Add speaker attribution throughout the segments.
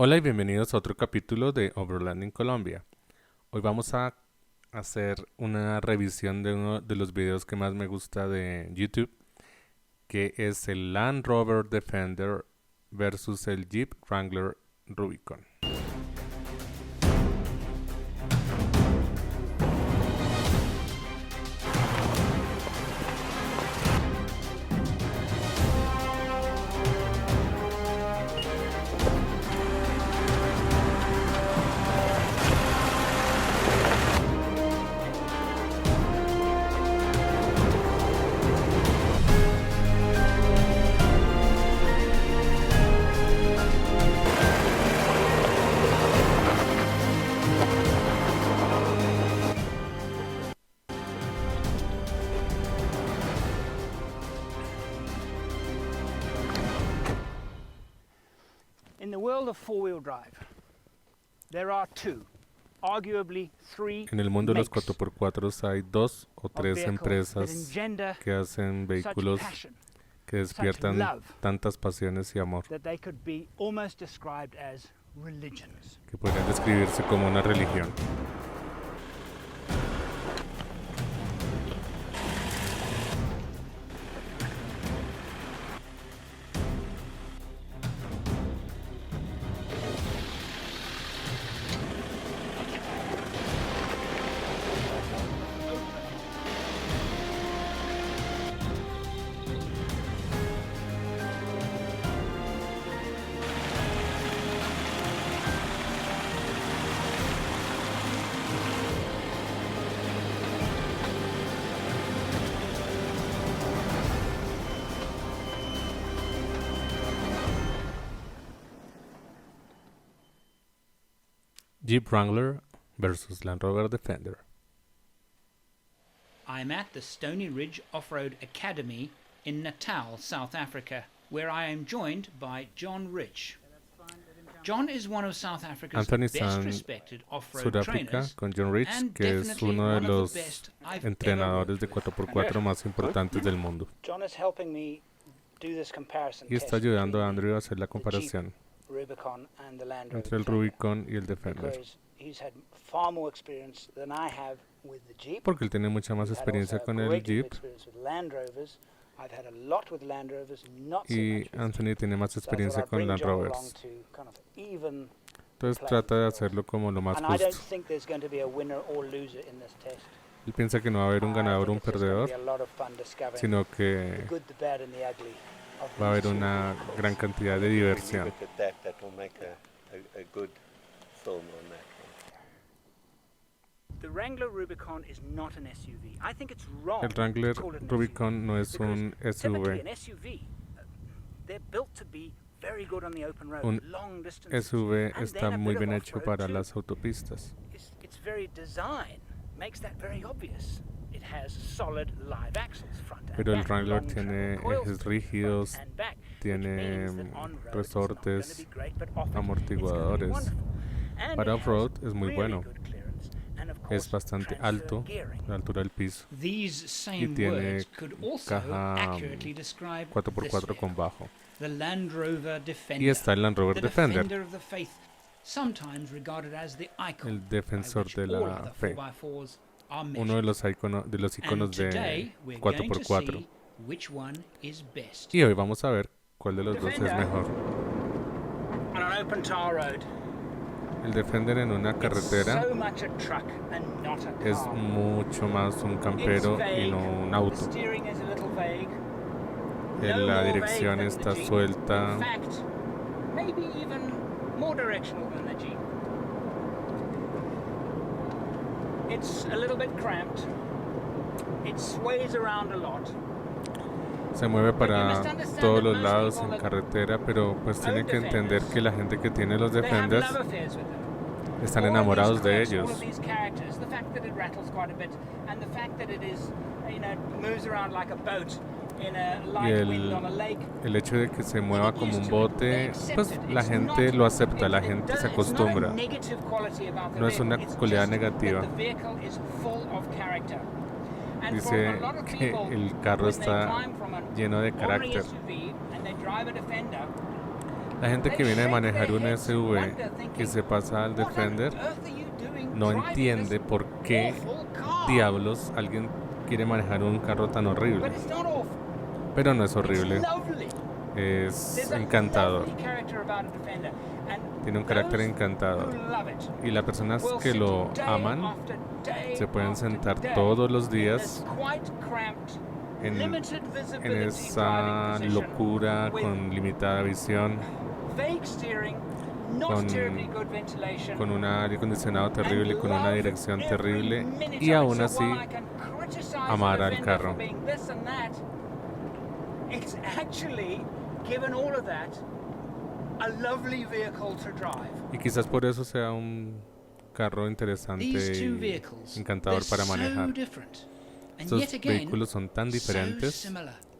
Speaker 1: Hola y bienvenidos a otro capítulo de Overland en Colombia. Hoy vamos a hacer una revisión de uno de los videos que más me gusta de YouTube, que es el Land Rover Defender versus el Jeep Wrangler Rubicon.
Speaker 2: In the world of four-wheel drive, there are arguably three
Speaker 1: En el mundo de los
Speaker 2: makes
Speaker 1: 4x4 hay dos o
Speaker 2: of
Speaker 1: tres
Speaker 2: vehicle that
Speaker 1: empresas
Speaker 2: engender
Speaker 1: que hacen
Speaker 2: such
Speaker 1: vehículos
Speaker 2: passion
Speaker 1: que despiertan
Speaker 2: love
Speaker 1: tantas pasiones y amor,
Speaker 2: that they could be almost described as religions.
Speaker 1: que podrían describirse como una religión. Jeep Wrangler versus Land Rover Defender.
Speaker 3: I'm at the Stony Ridge Off-Road Academy in Natal, South Africa, where I am joined by John Rich. John is one of South Africa's
Speaker 1: Anthony
Speaker 3: best
Speaker 1: está en
Speaker 3: respected off-road
Speaker 1: Sudáfrica
Speaker 3: trainers
Speaker 1: con John Rich,
Speaker 3: and
Speaker 1: que es
Speaker 3: definitely
Speaker 1: uno de
Speaker 3: one of
Speaker 1: los
Speaker 3: the best I've
Speaker 1: entrenadores de
Speaker 3: ever worked with.
Speaker 1: 4x4 más importantes del mundo.
Speaker 2: John is helping me do this comparison
Speaker 1: Y está
Speaker 2: test
Speaker 1: ayudando a
Speaker 2: between
Speaker 1: Andrew a hacer la comparación
Speaker 2: the Rubicon and the Land Rover
Speaker 1: entre el
Speaker 2: Defender,
Speaker 1: Rubicon y el Defender,
Speaker 2: because he's had far more experience than I have with the Jeep.
Speaker 1: porque él tiene mucha más
Speaker 2: He's had
Speaker 1: experiencia
Speaker 2: also a
Speaker 1: con el
Speaker 2: great deal of
Speaker 1: Jeep
Speaker 2: experience with Land Rovers. I've had a lot with Land Rovers, not so
Speaker 1: y
Speaker 2: much with
Speaker 1: Anthony tiene más
Speaker 2: So I thought
Speaker 1: experiencia
Speaker 2: I'd
Speaker 1: con
Speaker 2: bring
Speaker 1: Land
Speaker 2: John along
Speaker 1: Rovers.
Speaker 2: to kind of even
Speaker 1: Entonces
Speaker 2: playing
Speaker 1: trata de
Speaker 2: field.
Speaker 1: hacerlo como lo más
Speaker 2: And I don't
Speaker 1: justo.
Speaker 2: think there's going to be a winner or loser in this test.
Speaker 1: Él piensa que no va a haber un
Speaker 2: I
Speaker 1: ganador o un
Speaker 2: think it's just gonna
Speaker 1: perdedor,
Speaker 2: be a lot of fun discovering
Speaker 1: sino
Speaker 2: the
Speaker 1: que
Speaker 2: good, the bad, and the ugly of
Speaker 1: va a haber
Speaker 2: these two
Speaker 1: una
Speaker 2: vehicles.
Speaker 1: gran cantidad de diversión.
Speaker 4: Look at that, that will make a good film on that one.
Speaker 2: The Wrangler Rubicon is not an SUV. I think it's wrong
Speaker 1: El Wrangler
Speaker 2: to call it an
Speaker 1: Rubicon no es
Speaker 2: SUV,
Speaker 1: un
Speaker 2: because typically
Speaker 1: SUV.
Speaker 2: an SUV, they're built to be very good on the open road,
Speaker 1: Un
Speaker 2: long distances.
Speaker 1: SUV
Speaker 2: and
Speaker 1: está
Speaker 2: then a
Speaker 1: muy
Speaker 2: bit of
Speaker 1: bien hecho
Speaker 2: off-road
Speaker 1: para
Speaker 2: too.
Speaker 1: las autopistas.
Speaker 2: Its very design makes that very obvious. It has solid live axles front and
Speaker 1: Pero el
Speaker 2: back,
Speaker 1: Wrangler
Speaker 2: long
Speaker 1: tiene
Speaker 2: travel coil
Speaker 1: ejes
Speaker 2: springs
Speaker 1: rígidos,
Speaker 2: front and back, which
Speaker 1: tiene
Speaker 2: means that on road it's not
Speaker 1: resortes,
Speaker 2: gonna be great, but off it,
Speaker 1: amortiguadores.
Speaker 2: it's gonna be wonderful. And
Speaker 1: Para
Speaker 2: it has
Speaker 1: off-road es muy
Speaker 2: really
Speaker 1: bueno.
Speaker 2: good clearance, and of
Speaker 1: Es
Speaker 2: course,
Speaker 1: bastante
Speaker 2: transfer
Speaker 1: alto,
Speaker 2: gearing.
Speaker 1: la altura del piso,
Speaker 3: These same
Speaker 1: tiene
Speaker 3: words could also
Speaker 1: caja,
Speaker 3: accurately describe this
Speaker 1: 4x4 con
Speaker 3: vehicle,
Speaker 1: bajo.
Speaker 3: the Land Rover Defender,
Speaker 1: Y está el Land Rover
Speaker 3: the
Speaker 1: Defender,
Speaker 3: defender of the faith, sometimes regarded as the icon
Speaker 1: el
Speaker 3: by
Speaker 1: defensor
Speaker 3: which
Speaker 1: de
Speaker 3: all
Speaker 1: la
Speaker 3: of the
Speaker 1: fe,
Speaker 3: 4x4s are
Speaker 1: uno de
Speaker 3: measured.
Speaker 1: los iconos
Speaker 3: And
Speaker 1: de
Speaker 3: today we're going to
Speaker 1: 4x4.
Speaker 3: see which one is best.
Speaker 1: Y hoy vamos a ver cuál de los dos es
Speaker 2: Defender.
Speaker 1: mejor.
Speaker 2: On an open tar road,
Speaker 1: El Defender en una
Speaker 2: it's
Speaker 1: carretera
Speaker 2: so much a truck and not a car.
Speaker 1: es mucho más un campero
Speaker 2: It's vague,
Speaker 1: y no un
Speaker 2: the
Speaker 1: auto.
Speaker 2: steering is a little vague.
Speaker 1: La
Speaker 2: more
Speaker 1: dirección
Speaker 2: vague than the
Speaker 1: está
Speaker 2: Jeep.
Speaker 1: suelta.
Speaker 2: In fact, maybe even more directional than the Jeep. It's a little bit cramped. It sways around a lot.
Speaker 1: Se mueve para todos los lados en carretera, pero pues tiene que entender que la gente que tiene los
Speaker 2: They have
Speaker 1: Defenders
Speaker 2: love affairs with them.
Speaker 1: están
Speaker 2: All of
Speaker 1: enamorados
Speaker 2: these
Speaker 1: de
Speaker 2: clips, all
Speaker 1: ellos.
Speaker 2: of these characters, the fact that it rattles quite a bit, and the fact that it is, moves around like a boat in a
Speaker 1: Y
Speaker 2: light wind on a lake.
Speaker 1: el hecho de que se mueva como un bote, pues la gente lo acepta, la gente se acostumbra. No es una cualidad negativa. Dice que el carro está lleno de carácter. La gente que viene a manejar un SUV y se pasa al Defender no entiende por qué diablos alguien quiere manejar un carro tan horrible. Pero no es horrible, es encantador. Tiene un carácter encantador. Y las personas que lo aman se pueden sentar todos los días en esa locura con limitada visión, con un aire acondicionado terrible, con una dirección terrible, y aún así amar al carro. Y quizás por eso sea un carro interesante y encantador para manejar. Estos vehículos son tan diferentes,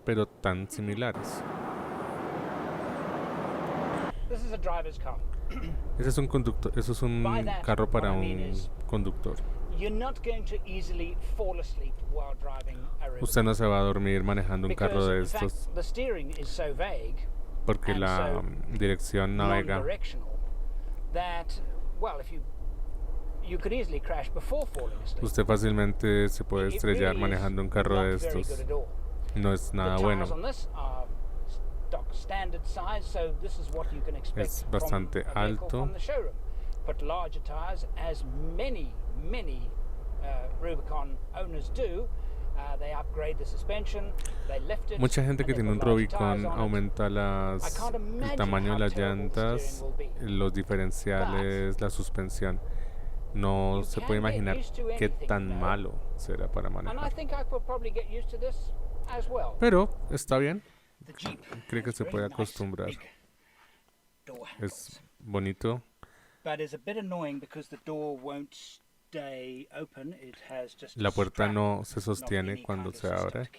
Speaker 1: pero tan similares. Ese es un conductor, eso es un carro para un conductor. Usted no se va a dormir manejando un carro de estos, porque la dirección navega. Usted fácilmente se puede estrellar manejando un carro de estos. No es nada bueno. Es bastante alto. Mucha gente que tiene un Rubicon aumenta el tamaño de las llantas, los diferenciales, la suspensión. No se puede imaginar qué tan malo será para manejar. Pero está bien. Creo que se puede acostumbrar. Es bonito. La puerta no se sostiene cuando se abre.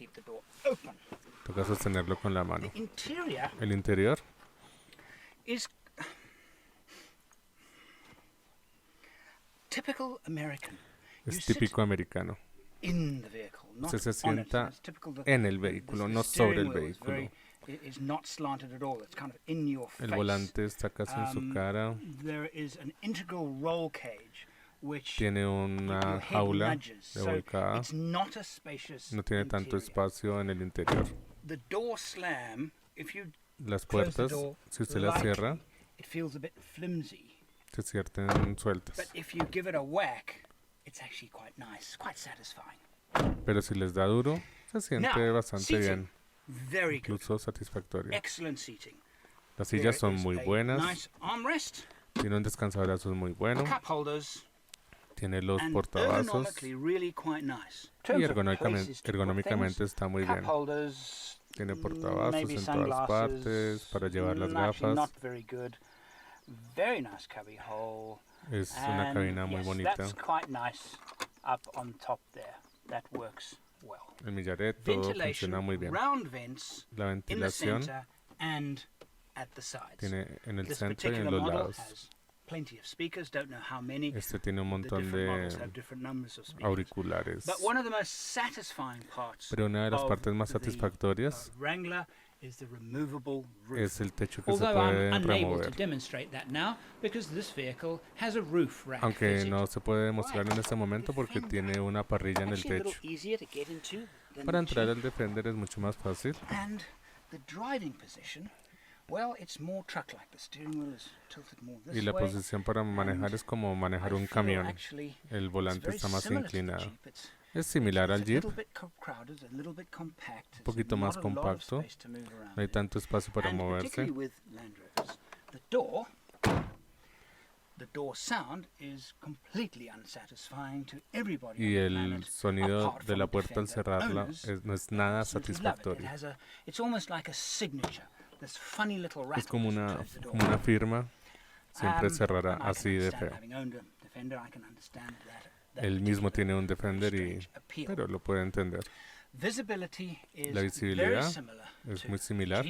Speaker 1: Toca sostenerlo con la mano. El interior es típico americano. Usted se sienta en el vehículo, no sobre el vehículo. El volante está casi en su cara. Tiene una jaula de volcada. No tiene tanto espacio en el interior. Las puertas, si usted las cierra, se sienten sueltas. Pero si les da duro, se siente bastante bien, incluso satisfactorio. Las sillas son muy buenas. Tiene un descansabrazos muy bueno. Tiene los portavasos. Y ergonómicamente está muy bien. Tiene portavasos en todas partes para llevar las gafas. Es una cabina muy bonita. El millarete, todo funciona muy bien. La ventilación tiene en el centro y en los lados. Este tiene un montón de auriculares. Pero una de las partes más satisfactorias es el techo que se puede remover. Aunque no se puede demostrar en este momento porque tiene una parrilla en el techo. Para entrar al Defender es mucho más fácil. Y la posición para manejar es como manejar un camión. El volante está más inclinado. Es similar al Jeep, un poquito más compacto. No hay tanto espacio para moverse. Y el sonido de la puerta al cerrarla no es nada satisfactorio. Es como una firma, siempre cerrará así de feo. Él mismo tiene un Defender, pero lo puede entender. La visibilidad es muy similar.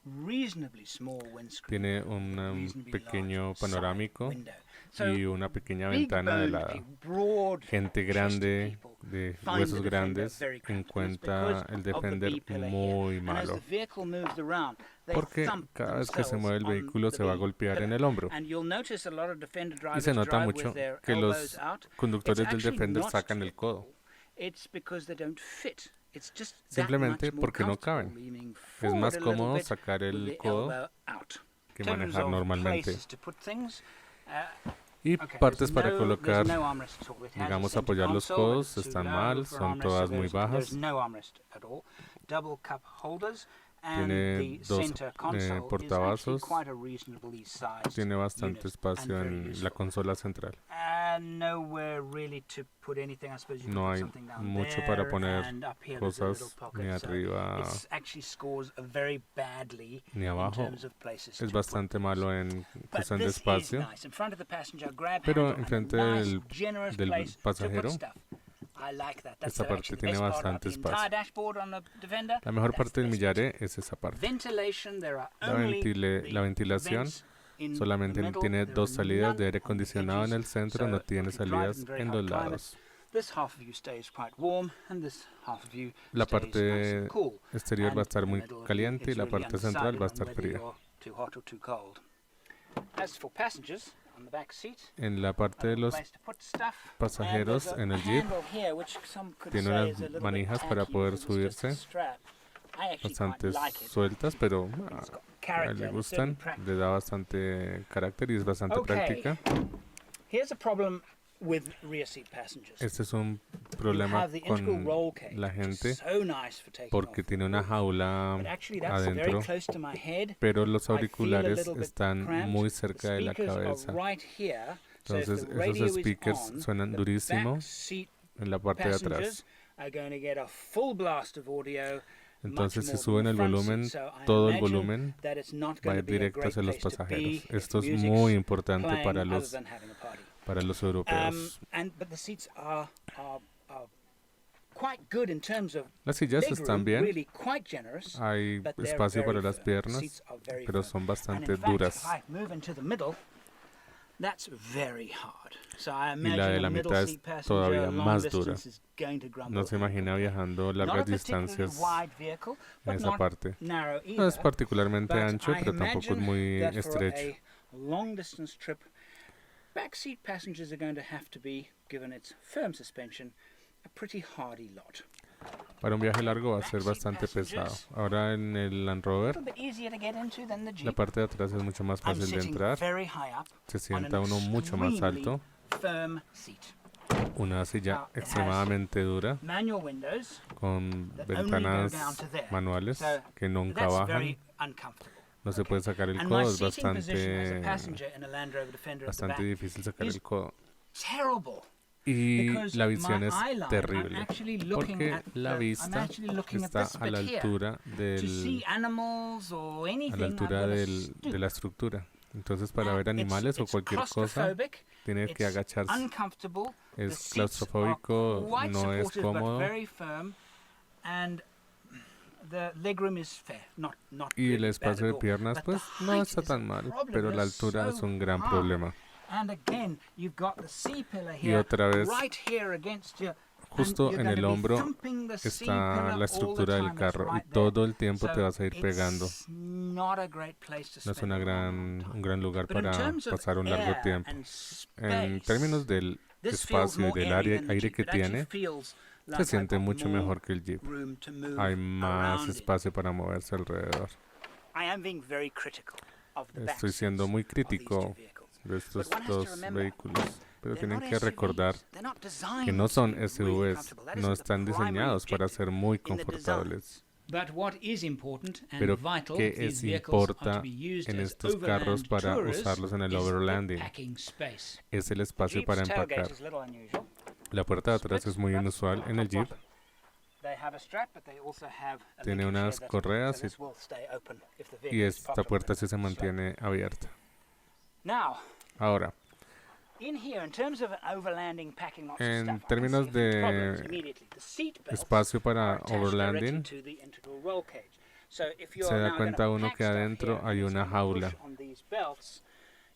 Speaker 2: reasonably small windscreen,
Speaker 1: Tiene un
Speaker 2: reasonably
Speaker 1: pequeño
Speaker 2: large side
Speaker 1: panorámico
Speaker 2: window. So
Speaker 1: y una pequeña
Speaker 2: big
Speaker 1: ventana de
Speaker 2: boned
Speaker 1: la
Speaker 2: people,
Speaker 1: gente
Speaker 2: broad-chested
Speaker 1: grande,
Speaker 2: people
Speaker 1: de
Speaker 2: find the
Speaker 1: huesos
Speaker 2: Defender
Speaker 1: grandes,
Speaker 2: very cramped. And it's
Speaker 1: encuentra
Speaker 2: because
Speaker 1: el
Speaker 2: of the
Speaker 1: Defender
Speaker 2: B-pillar here.
Speaker 1: muy
Speaker 2: And as
Speaker 1: malo.
Speaker 2: the vehicle moves around, they
Speaker 1: Porque
Speaker 2: thump
Speaker 1: cada vez que se
Speaker 2: themselves
Speaker 1: mueve el
Speaker 2: on
Speaker 1: vehículo
Speaker 2: the
Speaker 1: se va a golpear en
Speaker 2: B-pillar.
Speaker 1: el hombro.
Speaker 2: And you'll notice a lot of Defender
Speaker 1: Y
Speaker 2: drivers
Speaker 1: se nota
Speaker 2: drive
Speaker 1: mucho
Speaker 2: with their
Speaker 1: que
Speaker 2: elbows
Speaker 1: los
Speaker 2: out.
Speaker 1: conductores
Speaker 2: It's
Speaker 1: del
Speaker 2: actually
Speaker 1: Defender
Speaker 2: not
Speaker 1: sacan el codo.
Speaker 2: typical. It's because they don't fit. It's just that
Speaker 1: Simplemente
Speaker 2: much more
Speaker 1: porque no
Speaker 2: comfortable
Speaker 1: caben.
Speaker 2: leaning
Speaker 1: Es
Speaker 2: forward
Speaker 1: más
Speaker 2: a little
Speaker 1: cómodo
Speaker 2: bit
Speaker 1: sacar
Speaker 2: with
Speaker 1: el
Speaker 2: the
Speaker 1: codo
Speaker 2: elbow out.
Speaker 1: que
Speaker 2: In terms
Speaker 1: manejar
Speaker 2: of
Speaker 1: normalmente.
Speaker 2: places to put things,
Speaker 1: Y
Speaker 2: okay,
Speaker 1: partes
Speaker 2: there's
Speaker 1: para
Speaker 2: no
Speaker 1: colocar,
Speaker 2: armrest at all. It has a
Speaker 1: digamos,
Speaker 2: center
Speaker 1: apoyar los
Speaker 2: console, but
Speaker 1: codos,
Speaker 2: it's too
Speaker 1: están
Speaker 2: low
Speaker 1: mal,
Speaker 2: for
Speaker 1: son
Speaker 2: armrest, so
Speaker 1: todas muy
Speaker 2: there's
Speaker 1: bajas.
Speaker 2: no armrest at all. Double cup holders, and
Speaker 1: Tiene
Speaker 2: the
Speaker 1: dos
Speaker 2: center console is actually
Speaker 1: portavasos.
Speaker 2: quite a reasonably sized
Speaker 1: Tiene bastante
Speaker 2: unit
Speaker 1: espacio
Speaker 2: and very
Speaker 1: en la
Speaker 2: useful.
Speaker 1: consola central.
Speaker 2: Nowhere really to put anything. I suppose you could
Speaker 1: No
Speaker 2: put
Speaker 1: hay
Speaker 2: something down
Speaker 1: mucho
Speaker 2: there,
Speaker 1: para poner
Speaker 2: and up here there's a little
Speaker 1: cosas
Speaker 2: pocket,
Speaker 1: ni
Speaker 2: so
Speaker 1: arriba
Speaker 2: it actually scores very badly
Speaker 1: ni
Speaker 2: in
Speaker 1: abajo.
Speaker 2: terms of places to
Speaker 1: Es
Speaker 2: put
Speaker 1: bastante
Speaker 2: things.
Speaker 1: malo en
Speaker 2: But
Speaker 1: cuestión de
Speaker 2: this is
Speaker 1: espacio,
Speaker 2: nice. In front of the passenger grab
Speaker 1: pero
Speaker 2: handle and a
Speaker 1: enfrente
Speaker 2: nice,
Speaker 1: del,
Speaker 2: generous
Speaker 1: del
Speaker 2: place to
Speaker 1: pasajero,
Speaker 2: put stuff. I like that. That's
Speaker 1: esta parte
Speaker 2: actually the
Speaker 1: tiene
Speaker 2: best part about
Speaker 1: bastante
Speaker 2: the entire
Speaker 1: espacio.
Speaker 2: dashboard on the Defender.
Speaker 1: La mejor
Speaker 2: That's
Speaker 1: parte
Speaker 2: the
Speaker 1: del
Speaker 2: best bit.
Speaker 1: millaré es esa parte.
Speaker 2: Ventilation, there are
Speaker 1: La,
Speaker 2: only
Speaker 1: la ventilación
Speaker 2: vents in
Speaker 1: solamente
Speaker 2: the middle.
Speaker 1: tiene
Speaker 2: There
Speaker 1: dos
Speaker 2: are
Speaker 1: salidas de
Speaker 2: none
Speaker 1: aire
Speaker 2: on the
Speaker 1: acondicionado en
Speaker 2: edges,
Speaker 1: el centro,
Speaker 2: so
Speaker 1: no tiene
Speaker 2: if you drive
Speaker 1: salidas
Speaker 2: in very
Speaker 1: en
Speaker 2: hot
Speaker 1: los
Speaker 2: climate,
Speaker 1: lados.
Speaker 2: this half of you stays quite warm, and this half of you
Speaker 1: La
Speaker 2: stays nice
Speaker 1: parte
Speaker 2: and cool.
Speaker 1: exterior va a
Speaker 2: And
Speaker 1: estar
Speaker 2: in the
Speaker 1: muy
Speaker 2: middle,
Speaker 1: caliente y
Speaker 2: it's
Speaker 1: la
Speaker 2: really
Speaker 1: parte central va a
Speaker 2: undecided
Speaker 1: estar
Speaker 2: on whether
Speaker 1: fría.
Speaker 2: you're too hot or too cold. As for passengers, on the back seat,
Speaker 1: En la parte de los
Speaker 2: place to put stuff,
Speaker 1: pasajeros
Speaker 2: and there's a
Speaker 1: en el Jeep
Speaker 2: handle here, which some could
Speaker 1: tiene
Speaker 2: say
Speaker 1: unas
Speaker 2: is a little bit
Speaker 1: manijas para
Speaker 2: tacky
Speaker 1: poder
Speaker 2: because it's just a
Speaker 1: subirse,
Speaker 2: strap. I actually
Speaker 1: bastante
Speaker 2: quite like it.
Speaker 1: sueltas, pero
Speaker 2: It's got
Speaker 1: a él
Speaker 2: character
Speaker 1: le
Speaker 2: and it's certainly
Speaker 1: gustan,
Speaker 2: practical.
Speaker 1: le da bastante carácter y es bastante
Speaker 2: Okay.
Speaker 1: práctica.
Speaker 2: Here's a problem with rear seat passengers.
Speaker 1: Este es un
Speaker 2: You
Speaker 1: problema
Speaker 2: have the integral roll cage,
Speaker 1: con la
Speaker 2: which is
Speaker 1: gente
Speaker 2: so nice for taking
Speaker 1: porque
Speaker 2: off
Speaker 1: tiene
Speaker 2: the
Speaker 1: una
Speaker 2: roof.
Speaker 1: jaula
Speaker 2: But actually that's very
Speaker 1: adentro,
Speaker 2: close to my head.
Speaker 1: pero los
Speaker 2: I feel a
Speaker 1: auriculares
Speaker 2: little bit
Speaker 1: están
Speaker 2: cramped.
Speaker 1: muy
Speaker 2: The
Speaker 1: cerca de la
Speaker 2: speakers are
Speaker 1: cabeza.
Speaker 2: right here. So if
Speaker 1: Entonces
Speaker 2: the radio
Speaker 1: esos
Speaker 2: is
Speaker 1: speakers
Speaker 2: on,
Speaker 1: suenan
Speaker 2: the
Speaker 1: durísimo
Speaker 2: back seat
Speaker 1: en la parte de atrás.
Speaker 2: passengers are going to get a full blast of audio.
Speaker 1: Entonces
Speaker 2: much
Speaker 1: si
Speaker 2: more
Speaker 1: suben
Speaker 2: than
Speaker 1: el
Speaker 2: the front
Speaker 1: volumen,
Speaker 2: seat, so I
Speaker 1: todo el
Speaker 2: imagine
Speaker 1: volumen
Speaker 2: that it's not
Speaker 1: va
Speaker 2: going
Speaker 1: a
Speaker 2: to
Speaker 1: ir
Speaker 2: be a
Speaker 1: directo
Speaker 2: great
Speaker 1: hacia los
Speaker 2: place to
Speaker 1: pasajeros.
Speaker 2: be if
Speaker 1: Esto es
Speaker 2: music's
Speaker 1: muy importante
Speaker 2: playing
Speaker 1: para
Speaker 2: other
Speaker 1: los
Speaker 2: than having a party.
Speaker 1: europeos.
Speaker 2: But the seats are quite good in terms of
Speaker 1: Las sillas
Speaker 2: leg
Speaker 1: están
Speaker 2: room,
Speaker 1: bien,
Speaker 2: really quite generous.
Speaker 1: hay
Speaker 2: but they're
Speaker 1: espacio para
Speaker 2: very
Speaker 1: las
Speaker 2: firm.
Speaker 1: piernas,
Speaker 2: Seats are very
Speaker 1: pero
Speaker 2: firm.
Speaker 1: son
Speaker 2: And
Speaker 1: bastante
Speaker 2: in fact,
Speaker 1: duras.
Speaker 2: if I move into the middle, that's very hard. So I
Speaker 1: Y la de
Speaker 2: imagine
Speaker 1: la
Speaker 2: a middle
Speaker 1: mitad es
Speaker 2: seat passenger
Speaker 1: todavía
Speaker 2: long
Speaker 1: más
Speaker 2: distance
Speaker 1: dura.
Speaker 2: is going to grumble.
Speaker 1: No se imagina viajando
Speaker 2: Not a
Speaker 1: largas
Speaker 2: particularly
Speaker 1: distancias
Speaker 2: wide vehicle,
Speaker 1: en
Speaker 2: but
Speaker 1: esa
Speaker 2: not
Speaker 1: parte.
Speaker 2: narrow
Speaker 1: No es
Speaker 2: either.
Speaker 1: particularmente
Speaker 2: But
Speaker 1: ancho,
Speaker 2: I
Speaker 1: pero tampoco es
Speaker 2: imagine
Speaker 1: muy
Speaker 2: that for
Speaker 1: estrecho.
Speaker 2: a long distance trip, backseat passengers are going to have to be, given its firm suspension, a pretty hardy lot.
Speaker 1: Para un viaje largo va a ser
Speaker 2: Backseat
Speaker 1: bastante pesado.
Speaker 2: passengers.
Speaker 1: Ahora en el Land
Speaker 2: A
Speaker 1: Rover,
Speaker 2: little bit easier to get into than the
Speaker 1: la
Speaker 2: Jeep.
Speaker 1: parte de atrás es mucho más
Speaker 2: I'm
Speaker 1: fácil de
Speaker 2: sitting
Speaker 1: entrar.
Speaker 2: very high up
Speaker 1: Se
Speaker 2: on
Speaker 1: sienta
Speaker 2: an
Speaker 1: uno mucho más
Speaker 2: extremely
Speaker 1: alto.
Speaker 2: firm seat.
Speaker 1: Una silla
Speaker 2: Now, it has
Speaker 1: extremadamente dura
Speaker 2: Manual windows
Speaker 1: con
Speaker 2: that only go
Speaker 1: ventanas
Speaker 2: down to there.
Speaker 1: manuales
Speaker 2: So
Speaker 1: que nunca
Speaker 2: that's
Speaker 1: bajan.
Speaker 2: very uncomfortable.
Speaker 1: No se puede sacar el
Speaker 2: And my
Speaker 1: codo, es
Speaker 2: seating position as a
Speaker 1: bastante,
Speaker 2: passenger in a Land Rover Defender at the
Speaker 1: bastante
Speaker 2: back
Speaker 1: difícil sacar
Speaker 2: is
Speaker 1: el codo.
Speaker 2: terrible.
Speaker 1: Y
Speaker 2: Because
Speaker 1: la visión
Speaker 2: my
Speaker 1: es
Speaker 2: eye line, I'm
Speaker 1: terrible
Speaker 2: actually looking
Speaker 1: porque
Speaker 2: at
Speaker 1: la
Speaker 2: I'm
Speaker 1: vista
Speaker 2: actually looking at
Speaker 1: está
Speaker 2: this
Speaker 1: a la
Speaker 2: bit here.
Speaker 1: altura
Speaker 2: To see
Speaker 1: del,
Speaker 2: animals or anything,
Speaker 1: a la altura
Speaker 2: I'm gonna
Speaker 1: de
Speaker 2: stoop.
Speaker 1: la estructura. Entonces para
Speaker 2: Now,
Speaker 1: ver animales o
Speaker 2: it's
Speaker 1: cualquier cosa
Speaker 2: claustrophobic,
Speaker 1: tiene que
Speaker 2: it's
Speaker 1: agacharse.
Speaker 2: uncomfortable. The
Speaker 1: Es
Speaker 2: seats
Speaker 1: claustrofóbico,
Speaker 2: are quite
Speaker 1: no es
Speaker 2: supportive, but
Speaker 1: cómodo
Speaker 2: very firm, and the legroom is fair, not
Speaker 1: y el
Speaker 2: really
Speaker 1: espacio
Speaker 2: bad
Speaker 1: de
Speaker 2: at all.
Speaker 1: piernas
Speaker 2: But
Speaker 1: pues
Speaker 2: the
Speaker 1: no
Speaker 2: height
Speaker 1: está
Speaker 2: is a
Speaker 1: tan mal,
Speaker 2: problem.
Speaker 1: pero la
Speaker 2: It's
Speaker 1: altura es
Speaker 2: so
Speaker 1: un gran
Speaker 2: high.
Speaker 1: problema.
Speaker 2: And again, you've got the C-pillar
Speaker 1: Y
Speaker 2: here,
Speaker 1: otra vez,
Speaker 2: right here against you.
Speaker 1: justo
Speaker 2: and you're
Speaker 1: en
Speaker 2: going
Speaker 1: el
Speaker 2: to be
Speaker 1: hombro
Speaker 2: thumping the
Speaker 1: está
Speaker 2: C-pillar
Speaker 1: la
Speaker 2: all the
Speaker 1: estructura del
Speaker 2: time. It's
Speaker 1: carro y
Speaker 2: right there.
Speaker 1: todo el tiempo
Speaker 2: So
Speaker 1: te vas a ir pegando.
Speaker 2: it's not a great place to
Speaker 1: No es
Speaker 2: spend a long time.
Speaker 1: un gran lugar
Speaker 2: But in
Speaker 1: para
Speaker 2: terms of
Speaker 1: pasar un largo
Speaker 2: air
Speaker 1: tiempo.
Speaker 2: and
Speaker 1: En
Speaker 2: space,
Speaker 1: términos del
Speaker 2: this feels
Speaker 1: espacio y
Speaker 2: more
Speaker 1: del
Speaker 2: airy than the
Speaker 1: aire
Speaker 2: Jeep.
Speaker 1: que
Speaker 2: It actually
Speaker 1: tiene,
Speaker 2: feels like
Speaker 1: se
Speaker 2: I've
Speaker 1: siente
Speaker 2: got
Speaker 1: mucho
Speaker 2: more
Speaker 1: mejor que el Jeep.
Speaker 2: room to move
Speaker 1: Hay más
Speaker 2: around in.
Speaker 1: espacio para moverse alrededor.
Speaker 2: I am being very critical of the back
Speaker 1: Estoy siendo
Speaker 2: seats
Speaker 1: muy
Speaker 2: of these two
Speaker 1: crítico
Speaker 2: vehicles.
Speaker 1: de estos
Speaker 2: But one has to
Speaker 1: dos
Speaker 2: remember,
Speaker 1: vehículos, pero
Speaker 2: They're
Speaker 1: tienen
Speaker 2: not
Speaker 1: que recordar
Speaker 2: SUVs. They're not designed
Speaker 1: que no son
Speaker 2: to be really
Speaker 1: SUVs,
Speaker 2: comfortable. That
Speaker 1: no
Speaker 2: isn't the
Speaker 1: están
Speaker 2: primary
Speaker 1: diseñados para
Speaker 2: objective
Speaker 1: ser muy
Speaker 2: in the design.
Speaker 1: confortables.
Speaker 3: But what is important and
Speaker 1: Pero
Speaker 3: vital,
Speaker 1: ¿qué
Speaker 3: these
Speaker 1: es
Speaker 3: vehicles are to
Speaker 1: importa
Speaker 3: be used
Speaker 1: en
Speaker 3: as
Speaker 1: estos carros
Speaker 3: overland
Speaker 1: para
Speaker 3: tourers
Speaker 1: usarlos en el
Speaker 3: is the
Speaker 1: overlanding?
Speaker 3: packing space.
Speaker 1: Es el espacio
Speaker 2: Jeep's
Speaker 1: para
Speaker 2: tailgate
Speaker 1: empacar.
Speaker 2: is a little unusual.
Speaker 1: La puerta de atrás es muy inusual en el Jeep.
Speaker 2: They have a strap, but they also have a
Speaker 1: Tiene
Speaker 2: linkage
Speaker 1: unas
Speaker 2: here that-
Speaker 1: correas
Speaker 2: so this will stay open if the
Speaker 1: y
Speaker 2: vehicle is
Speaker 1: esta
Speaker 2: popped
Speaker 1: puerta
Speaker 2: open
Speaker 1: sí se
Speaker 2: slow.
Speaker 1: mantiene abierta.
Speaker 2: Now,
Speaker 1: Ahora,
Speaker 2: in here, in terms of overlanding, packing lots
Speaker 1: En
Speaker 2: of stuff,
Speaker 1: términos
Speaker 2: I can see a few
Speaker 1: de
Speaker 2: problems immediately. The seat belts
Speaker 1: espacio
Speaker 2: are
Speaker 1: para
Speaker 2: attached
Speaker 1: overlanding,
Speaker 2: directly to the integral roll cage. So if
Speaker 1: Se
Speaker 2: you're
Speaker 1: da
Speaker 2: now
Speaker 1: cuenta
Speaker 2: going to
Speaker 1: uno
Speaker 2: pack
Speaker 1: que
Speaker 2: stuff
Speaker 1: adentro
Speaker 2: here
Speaker 1: hay
Speaker 2: and it's
Speaker 1: una
Speaker 2: gonna
Speaker 1: jaula.
Speaker 2: push on these belts,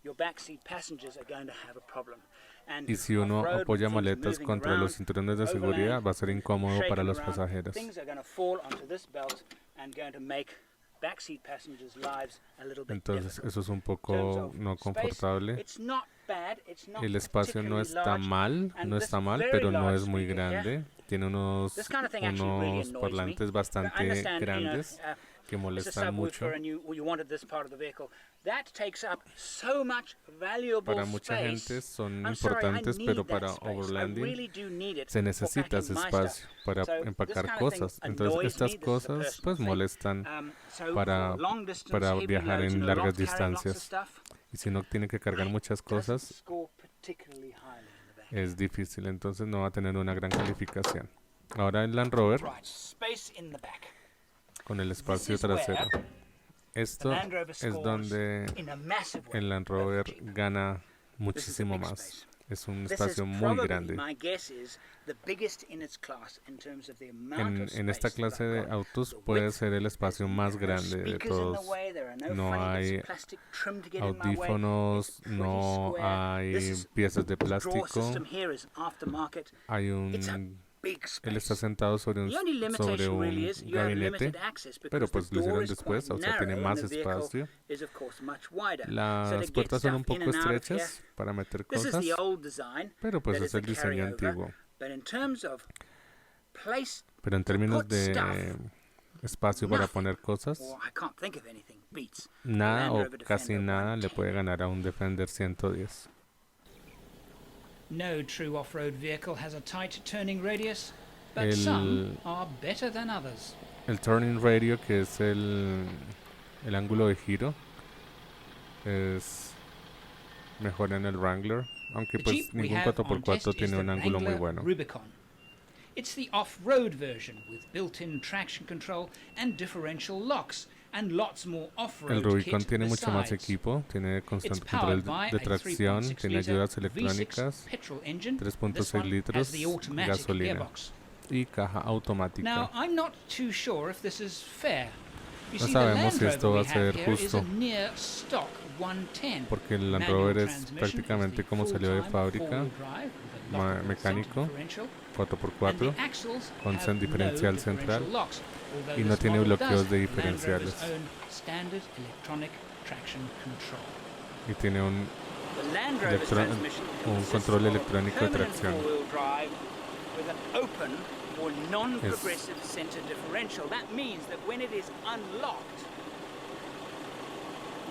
Speaker 2: your backseat passengers are going to have a problem. And
Speaker 1: Y si uno
Speaker 2: off-road, with
Speaker 1: apoya
Speaker 2: things
Speaker 1: maletas
Speaker 2: moving
Speaker 1: contra
Speaker 2: around,
Speaker 1: los cinturones de
Speaker 2: overland,
Speaker 1: seguridad, va a ser
Speaker 2: with
Speaker 1: incómodo para
Speaker 2: shaking
Speaker 1: los
Speaker 2: around,
Speaker 1: pasajeros.
Speaker 2: things are going to fall onto this belt and going to make backseat passengers' lives a little bit
Speaker 1: Entonces
Speaker 2: difficult.
Speaker 1: eso es un
Speaker 2: In terms
Speaker 1: poco
Speaker 2: of
Speaker 1: no
Speaker 2: space,
Speaker 1: confortable.
Speaker 2: it's not bad, it's not
Speaker 1: El espacio no
Speaker 2: particularly
Speaker 1: está
Speaker 2: large,
Speaker 1: mal,
Speaker 2: and
Speaker 1: no
Speaker 2: this
Speaker 1: está mal,
Speaker 2: very
Speaker 1: pero no
Speaker 2: large
Speaker 1: es muy
Speaker 2: speaker here,
Speaker 1: grande. Tiene
Speaker 2: this kind of thing actually really
Speaker 1: unos
Speaker 2: annoys me.
Speaker 1: parlantes
Speaker 2: I
Speaker 1: bastante
Speaker 2: understand,
Speaker 1: grandes que
Speaker 2: it's a
Speaker 1: molestan mucho.
Speaker 2: subwoofer and you wanted this part of the vehicle. That takes up so much valuable
Speaker 1: Para mucha gente
Speaker 2: space.
Speaker 1: son
Speaker 2: I'm sorry, I
Speaker 1: importantes,
Speaker 2: need
Speaker 1: pero
Speaker 2: that
Speaker 1: para
Speaker 2: space. I
Speaker 1: overlanding
Speaker 2: really do need it
Speaker 1: se
Speaker 2: for
Speaker 1: necesita ese
Speaker 2: packing my
Speaker 1: espacio
Speaker 2: stuff.
Speaker 1: para
Speaker 2: So this
Speaker 1: empacar
Speaker 2: kind of thing
Speaker 1: cosas. Entonces
Speaker 2: annoys
Speaker 1: estas
Speaker 2: me. This is a
Speaker 1: cosas
Speaker 2: personal
Speaker 1: pues
Speaker 2: thing.
Speaker 1: molestan
Speaker 2: So
Speaker 1: para,
Speaker 2: for long distance,
Speaker 1: para
Speaker 2: heavy
Speaker 1: viajar
Speaker 2: loads,
Speaker 1: en
Speaker 2: lots
Speaker 1: largas
Speaker 2: carrying lots of
Speaker 1: distancias.
Speaker 2: stuff,
Speaker 1: Y si uno tiene que cargar muchas
Speaker 2: doesn't
Speaker 1: cosas,
Speaker 2: score particularly highly in the back.
Speaker 1: es difícil. Entonces no va a tener una gran calificación. Ahora el Land Rover,
Speaker 2: Right, space in the back.
Speaker 1: con el espacio
Speaker 2: This is where
Speaker 1: trasero.
Speaker 2: the
Speaker 1: Esto
Speaker 2: Land Rover
Speaker 1: es
Speaker 2: scores
Speaker 1: donde
Speaker 2: in a massive way
Speaker 1: el Land
Speaker 2: over
Speaker 1: Rover
Speaker 2: the Jeep.
Speaker 1: gana
Speaker 2: This is a
Speaker 1: muchísimo
Speaker 2: big
Speaker 1: más.
Speaker 2: space.
Speaker 1: Es un
Speaker 2: This is
Speaker 1: espacio muy
Speaker 2: probably,
Speaker 1: grande.
Speaker 2: my guess is, the biggest in its class in terms of the amount of
Speaker 1: En esta
Speaker 2: space
Speaker 1: clase
Speaker 2: that
Speaker 1: de
Speaker 2: I've got.
Speaker 1: autos
Speaker 2: The
Speaker 1: puede
Speaker 2: width,
Speaker 1: ser el espacio
Speaker 2: there's
Speaker 1: más
Speaker 2: no
Speaker 1: grande de
Speaker 2: speakers in the
Speaker 1: todos.
Speaker 2: way, there are no
Speaker 1: No
Speaker 2: funny bits
Speaker 1: hay
Speaker 2: of plastic trim to get in my way.
Speaker 1: audífonos,
Speaker 2: It's pretty
Speaker 1: no
Speaker 2: square. This
Speaker 1: hay
Speaker 2: is,
Speaker 1: piezas de
Speaker 2: the drawer
Speaker 1: plástico.
Speaker 2: system here is aftermarket.
Speaker 1: Hay
Speaker 2: It's a
Speaker 1: un...
Speaker 2: big
Speaker 1: Él está
Speaker 2: space.
Speaker 1: sentado sobre
Speaker 2: The only
Speaker 1: un
Speaker 2: limitation really
Speaker 1: un
Speaker 2: is you have
Speaker 1: gabinete,
Speaker 2: limited access
Speaker 1: pero
Speaker 2: because
Speaker 1: pues
Speaker 2: the
Speaker 1: lo
Speaker 2: door
Speaker 1: hicieron
Speaker 2: is
Speaker 1: después,
Speaker 2: quite
Speaker 1: o sea, tiene
Speaker 2: narrow and
Speaker 1: más
Speaker 2: the vehicle
Speaker 1: espacio.
Speaker 2: is of course much wider. So
Speaker 1: Las
Speaker 2: to get
Speaker 1: puertas son
Speaker 2: stuff
Speaker 1: un poco
Speaker 2: in and out of here,
Speaker 1: estrechas para meter
Speaker 2: this is
Speaker 1: cosas,
Speaker 2: the old design,
Speaker 1: pero pues
Speaker 2: that
Speaker 1: es
Speaker 2: is
Speaker 1: el
Speaker 2: the
Speaker 1: diseño
Speaker 2: carryover.
Speaker 1: antiguo.
Speaker 2: But in terms of place,
Speaker 1: Pero en términos
Speaker 2: put
Speaker 1: de
Speaker 2: stuff,
Speaker 1: espacio para
Speaker 2: nothing,
Speaker 1: poner cosas,
Speaker 2: or I can't think of anything, beats
Speaker 1: nada
Speaker 2: Land
Speaker 1: o
Speaker 2: Rover
Speaker 1: casi
Speaker 2: Defender
Speaker 1: nada le
Speaker 2: 110.
Speaker 1: puede ganar a un Defender 110.
Speaker 3: No true off-road vehicle has a tight turning radius, but
Speaker 1: El-
Speaker 3: some are better than others.
Speaker 1: El turning radio, que es el ángulo de giro, es mejor en el Wrangler, aunque
Speaker 3: The
Speaker 1: pues
Speaker 3: Jeep we
Speaker 1: ningún
Speaker 3: have on
Speaker 1: 4x4
Speaker 3: test is
Speaker 1: tiene
Speaker 3: the
Speaker 1: un ángulo muy
Speaker 3: wrangler
Speaker 1: bueno.
Speaker 3: Rubicon. It's the off-road version with built-in traction control and differential locks and lots more off-road
Speaker 1: El Rubicon
Speaker 3: kit
Speaker 1: tiene mucho más
Speaker 3: besides.
Speaker 1: equipo, tiene
Speaker 3: It's
Speaker 1: constante
Speaker 3: powered
Speaker 1: control
Speaker 3: by
Speaker 1: de
Speaker 3: a
Speaker 1: tracción,
Speaker 3: 3.6
Speaker 1: tiene
Speaker 3: liter
Speaker 1: ayudas
Speaker 3: V6
Speaker 1: electrónicas,
Speaker 3: petrol engine.
Speaker 1: 3.6
Speaker 3: This one
Speaker 1: litros,
Speaker 3: has the automatic
Speaker 1: gasolina
Speaker 3: gearbox.
Speaker 1: y caja
Speaker 3: Now,
Speaker 1: automática.
Speaker 3: I'm not too sure if this is fair. You
Speaker 1: No
Speaker 3: see, the
Speaker 1: sabemos
Speaker 3: Land
Speaker 1: si esto
Speaker 3: Rover
Speaker 1: va
Speaker 3: we
Speaker 1: a ser
Speaker 3: have here is a
Speaker 1: justo,
Speaker 3: near stock 110.
Speaker 1: porque el Land
Speaker 3: Manual
Speaker 1: Rover es
Speaker 3: transmission is
Speaker 1: prácticamente
Speaker 3: the
Speaker 1: como salió de
Speaker 3: full-time
Speaker 1: fábrica,
Speaker 3: four-wheel drive with a lockable
Speaker 1: mecánico,
Speaker 3: center differential, and
Speaker 1: 4x4,
Speaker 3: the axles
Speaker 1: con
Speaker 3: have
Speaker 1: diferencial
Speaker 3: no
Speaker 1: central,
Speaker 3: differential locks, although
Speaker 1: y no
Speaker 3: this
Speaker 1: tiene
Speaker 3: model
Speaker 1: bloqueos
Speaker 3: does
Speaker 1: de
Speaker 3: have Land Rover's
Speaker 1: diferenciales.
Speaker 3: own standard electronic traction control.
Speaker 1: y tiene un
Speaker 2: The Land Rover's
Speaker 1: Electro-
Speaker 2: transmission
Speaker 1: un
Speaker 2: consists
Speaker 1: control
Speaker 2: of a
Speaker 1: electrónico de
Speaker 2: permanent
Speaker 1: tracción.
Speaker 2: four-wheel drive with an open or non-progressive center differential. That means that when it is unlocked,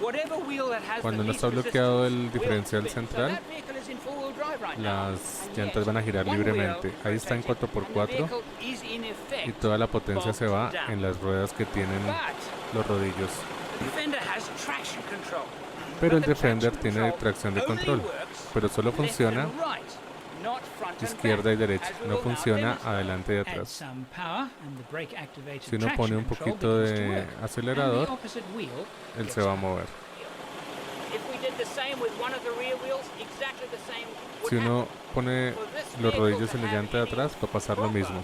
Speaker 2: whatever wheel that has
Speaker 1: Cuando
Speaker 2: the
Speaker 1: no
Speaker 2: least
Speaker 1: está bloqueado
Speaker 2: resistance
Speaker 1: el
Speaker 2: will
Speaker 1: diferencial
Speaker 2: spin.
Speaker 1: central,
Speaker 2: So that vehicle is in four-wheel drive right now,
Speaker 1: las
Speaker 2: and
Speaker 1: llantas
Speaker 2: yet
Speaker 1: van a girar
Speaker 2: one
Speaker 1: libremente.
Speaker 2: wheel
Speaker 1: Ahí está en
Speaker 2: rotated, and the
Speaker 1: 4x4
Speaker 2: vehicle is in
Speaker 1: y
Speaker 2: effect
Speaker 1: toda la potencia se va
Speaker 2: bogged down.
Speaker 1: en las ruedas que tienen
Speaker 2: But
Speaker 1: los rodillos.
Speaker 2: the Defender has traction control.
Speaker 1: Pero el
Speaker 2: But the
Speaker 1: Defender
Speaker 2: traction
Speaker 1: tiene
Speaker 2: control
Speaker 1: tracción de
Speaker 2: only
Speaker 1: control,
Speaker 2: works
Speaker 1: pero solo
Speaker 2: left
Speaker 1: funciona
Speaker 2: and right, not front and
Speaker 1: izquierda y
Speaker 2: back,
Speaker 1: derecha,
Speaker 2: as we
Speaker 1: no
Speaker 2: will now
Speaker 1: funciona
Speaker 2: demonstrate.
Speaker 1: adelante y
Speaker 3: Add
Speaker 1: atrás.
Speaker 3: some power and the brake activated
Speaker 1: Si uno pone
Speaker 3: traction
Speaker 1: un
Speaker 3: control
Speaker 1: poquito
Speaker 3: begins to
Speaker 1: de
Speaker 3: work. And the
Speaker 1: acelerador,
Speaker 3: opposite wheel
Speaker 1: él
Speaker 3: gets
Speaker 1: se va a
Speaker 3: up.
Speaker 1: mover.
Speaker 2: If we did the same with one of the rear wheels, exactly the same would
Speaker 1: Si uno
Speaker 2: happen.
Speaker 1: pone
Speaker 2: For this
Speaker 1: los
Speaker 2: vehicle
Speaker 1: rodillos
Speaker 2: to
Speaker 1: en la
Speaker 2: have
Speaker 1: llanta de
Speaker 2: any
Speaker 1: atrás, va a pasar lo
Speaker 2: proper
Speaker 1: mismo.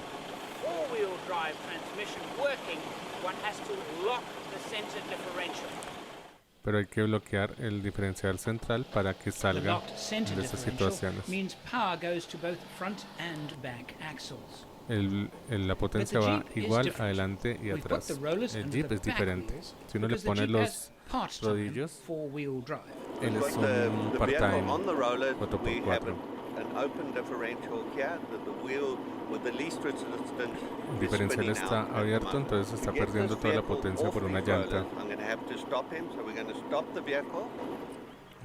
Speaker 2: four-wheel drive transmission working, one has to lock the center differential.
Speaker 1: Pero hay que bloquear el diferencial central para que
Speaker 3: The
Speaker 1: salga
Speaker 3: locked center
Speaker 1: de estas
Speaker 3: differential
Speaker 1: situaciones.
Speaker 3: means power goes to both front and back axles.
Speaker 1: La potencia
Speaker 3: But the
Speaker 1: va
Speaker 3: Jeep is
Speaker 1: igual
Speaker 3: different.
Speaker 1: adelante y
Speaker 3: We've put
Speaker 1: atrás.
Speaker 3: the rollers
Speaker 1: El
Speaker 3: under
Speaker 1: Jeep
Speaker 3: the
Speaker 1: es
Speaker 3: back
Speaker 1: diferente.
Speaker 3: wheels
Speaker 1: Si uno le
Speaker 3: because the
Speaker 1: pone
Speaker 3: Jeep
Speaker 1: los
Speaker 3: has part-time
Speaker 1: rodillos,
Speaker 3: four-wheel drive.
Speaker 1: él es
Speaker 4: But
Speaker 1: un
Speaker 4: the vehicle
Speaker 1: part-time
Speaker 4: on the roller, we
Speaker 1: 4x4.
Speaker 4: have an open differential here. The wheel with the least resistance
Speaker 1: El
Speaker 4: is
Speaker 1: diferencial
Speaker 4: spinning
Speaker 1: está
Speaker 4: out at the
Speaker 1: abierto,
Speaker 4: moment.
Speaker 1: entonces está
Speaker 4: To get
Speaker 1: perdiendo
Speaker 4: this
Speaker 1: toda la
Speaker 4: vehicle
Speaker 1: potencia
Speaker 4: off
Speaker 1: por una
Speaker 4: these
Speaker 1: llanta.
Speaker 4: rollers, I'm going to have to stop him, so we're going to stop the vehicle.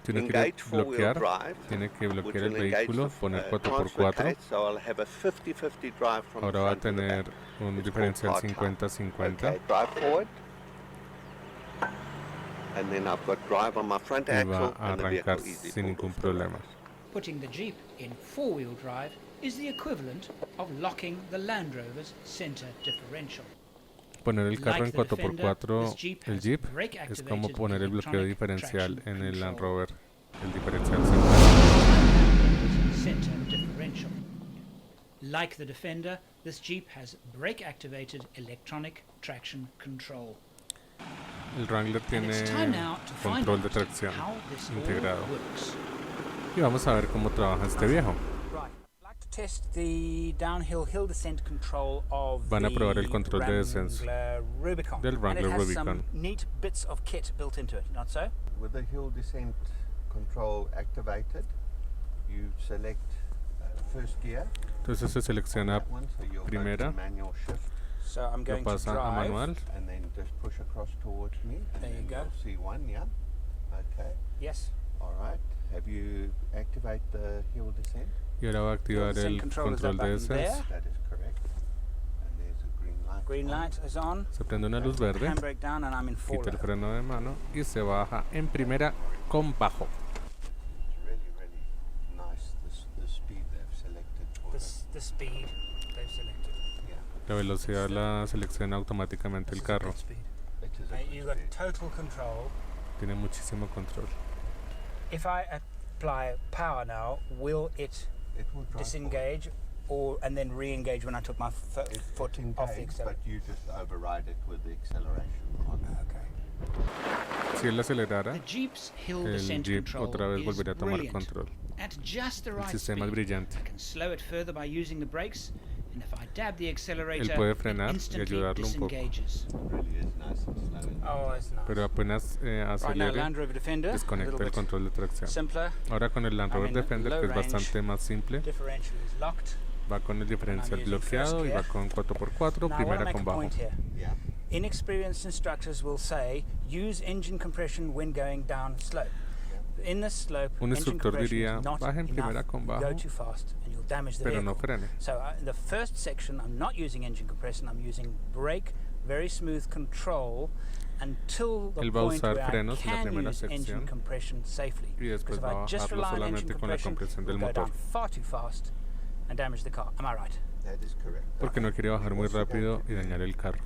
Speaker 1: Si uno quiere
Speaker 4: Engage four-wheel
Speaker 1: bloquear,
Speaker 4: drive,
Speaker 1: tiene que
Speaker 4: which
Speaker 1: bloquear el
Speaker 4: will engage
Speaker 1: vehículo,
Speaker 4: the
Speaker 1: poner
Speaker 4: transfer
Speaker 1: 4x4.
Speaker 4: case, so I'll have a 50-50 drive from the
Speaker 1: Ahora va a
Speaker 4: front to the
Speaker 1: tener
Speaker 4: back.
Speaker 1: un
Speaker 4: It's
Speaker 1: diferencial
Speaker 4: called part-time.
Speaker 1: 50-50
Speaker 4: Okay, drive forward. And then I've got drive on my front
Speaker 1: y
Speaker 4: axle
Speaker 1: va a
Speaker 4: and the vehicle
Speaker 1: arrancar
Speaker 4: easily
Speaker 1: sin
Speaker 4: pulled
Speaker 1: ningún
Speaker 4: off the
Speaker 1: problema.
Speaker 4: road.
Speaker 3: Putting the Jeep in four-wheel drive is the equivalent of locking the Land Rover's center differential.
Speaker 1: Poner el carro en
Speaker 3: Like the Defender,
Speaker 1: 4x4,
Speaker 3: this Jeep
Speaker 1: el
Speaker 3: has
Speaker 1: Jeep, es
Speaker 3: brake-activated
Speaker 1: como poner el bloqueo
Speaker 3: electronic
Speaker 1: diferencial
Speaker 3: traction
Speaker 1: en el Land
Speaker 3: control.
Speaker 1: Rover, el diferencial central.
Speaker 3: Center differential. Like the Defender, this Jeep has brake-activated electronic traction control.
Speaker 1: El Wrangler
Speaker 3: And
Speaker 1: tiene
Speaker 3: it's time now to find
Speaker 1: control de
Speaker 3: out
Speaker 1: tracción
Speaker 3: how this all
Speaker 1: integrado.
Speaker 3: works.
Speaker 1: Y vamos a ver cómo trabaja este viejo.
Speaker 2: Right. I'd like to test the downhill hill descent control of
Speaker 1: Van a
Speaker 2: the
Speaker 1: probar el control de descenso
Speaker 2: Wrangler Rubicon.
Speaker 1: del Wrangler
Speaker 2: and it has
Speaker 1: Rubicon.
Speaker 2: some neat bits of kit built into it, not so?
Speaker 4: With the hill descent control activated, you select first gear.
Speaker 1: Entonces se selecciona
Speaker 4: that one, so you'll go to
Speaker 1: primera,
Speaker 4: manual shift,
Speaker 2: So I'm
Speaker 1: lo
Speaker 2: going to
Speaker 1: pasa a
Speaker 2: drive.
Speaker 1: manual.
Speaker 4: and then just push across towards me. And
Speaker 2: There you
Speaker 4: then
Speaker 2: go.
Speaker 4: you'll see one, yeah. Okay.
Speaker 2: Yes.
Speaker 4: All right. Have you activate the hill descent?
Speaker 1: Y ahora va a activar
Speaker 2: descent
Speaker 1: el
Speaker 2: control is
Speaker 1: control
Speaker 2: that
Speaker 1: de
Speaker 2: button there.
Speaker 1: descenso.
Speaker 4: That is correct. And there's a green light.
Speaker 2: Green
Speaker 4: on.
Speaker 2: light is on.
Speaker 1: Se prende una luz verde,
Speaker 2: Handbrake down and I'm in
Speaker 1: quita el
Speaker 2: forward.
Speaker 1: freno de mano y se baja en primera con bajo.
Speaker 4: It's really, really nice, the speed they've selected for it.
Speaker 2: The speed they've selected.
Speaker 4: Yeah.
Speaker 1: La velocidad la selecciona automáticamente el
Speaker 2: This is a
Speaker 1: carro.
Speaker 2: good speed.
Speaker 4: It is a
Speaker 2: You've
Speaker 4: good
Speaker 2: got
Speaker 4: speed.
Speaker 2: total control.
Speaker 1: Tiene muchísimo control.
Speaker 2: If I apply power now, will it
Speaker 4: It will drive
Speaker 2: disengage and then re-engage when I took my
Speaker 4: forward. It
Speaker 2: foot
Speaker 4: disengage,
Speaker 2: off the accelerator?
Speaker 4: but you just override it with the acceleration on.
Speaker 2: Okay.
Speaker 1: Si él acelerara,
Speaker 3: The Jeep's hill
Speaker 1: el
Speaker 3: descent
Speaker 1: Jeep
Speaker 3: control
Speaker 1: otra vez
Speaker 3: is
Speaker 1: volvería a tomar
Speaker 3: brilliant.
Speaker 1: control.
Speaker 3: At just the
Speaker 1: El
Speaker 3: right
Speaker 1: sistema es
Speaker 3: speed.
Speaker 1: brillante.
Speaker 3: I can slow it further by using the brakes, and if I dab the accelerator,
Speaker 1: puede
Speaker 3: it
Speaker 1: frenar y
Speaker 3: instantly
Speaker 1: ayudarlo un poco.
Speaker 3: disengages.
Speaker 4: It really is nice and slow.
Speaker 2: Oh, it's nice.
Speaker 1: Pero apenas
Speaker 2: Right now,
Speaker 1: acelere,
Speaker 2: Land Rover Defender, a
Speaker 1: desconecta
Speaker 2: little
Speaker 1: el
Speaker 2: bit
Speaker 1: control de tracción.
Speaker 2: simpler.
Speaker 1: Ahora con el Land
Speaker 2: I'm
Speaker 1: Rover
Speaker 2: in
Speaker 1: Defender,
Speaker 2: low
Speaker 1: que es
Speaker 2: range.
Speaker 1: bastante más simple,
Speaker 2: Differential is locked.
Speaker 1: va con el diferencial
Speaker 2: using
Speaker 1: bloqueado
Speaker 2: first
Speaker 1: y va
Speaker 2: gear.
Speaker 1: con 4x4,
Speaker 2: Now, I want to
Speaker 1: primera
Speaker 2: make
Speaker 1: con
Speaker 2: a
Speaker 1: bajo.
Speaker 2: point here.
Speaker 4: Yeah.
Speaker 2: Inexperienced instructors will say, use engine compression when going down slope. In this slope,
Speaker 1: Un
Speaker 2: engine
Speaker 1: instructor
Speaker 2: compression
Speaker 1: diría,
Speaker 2: is not
Speaker 1: baje en primera
Speaker 2: enough.
Speaker 1: con
Speaker 2: You
Speaker 1: bajo,
Speaker 2: go too fast and you'll damage the
Speaker 1: pero
Speaker 2: vehicle.
Speaker 1: no frene.
Speaker 2: So in the first section, I'm not using engine compression. I'm using brake, very smooth control, until the
Speaker 1: Él va a
Speaker 2: point
Speaker 1: usar
Speaker 2: where I
Speaker 1: frenos en la
Speaker 2: can
Speaker 1: primera
Speaker 2: use engine
Speaker 1: sección
Speaker 2: compression safely.
Speaker 1: y después
Speaker 2: Because if
Speaker 1: va a
Speaker 2: I just
Speaker 1: bajarlo
Speaker 2: rely on engine
Speaker 1: solamente con la
Speaker 2: compression,
Speaker 1: compresión
Speaker 2: we'll
Speaker 1: del
Speaker 2: go down
Speaker 1: motor.
Speaker 2: far too fast and damage the car. Am I right?
Speaker 4: That is correct.
Speaker 1: Porque no quiere bajar muy rápido y dañar el carro.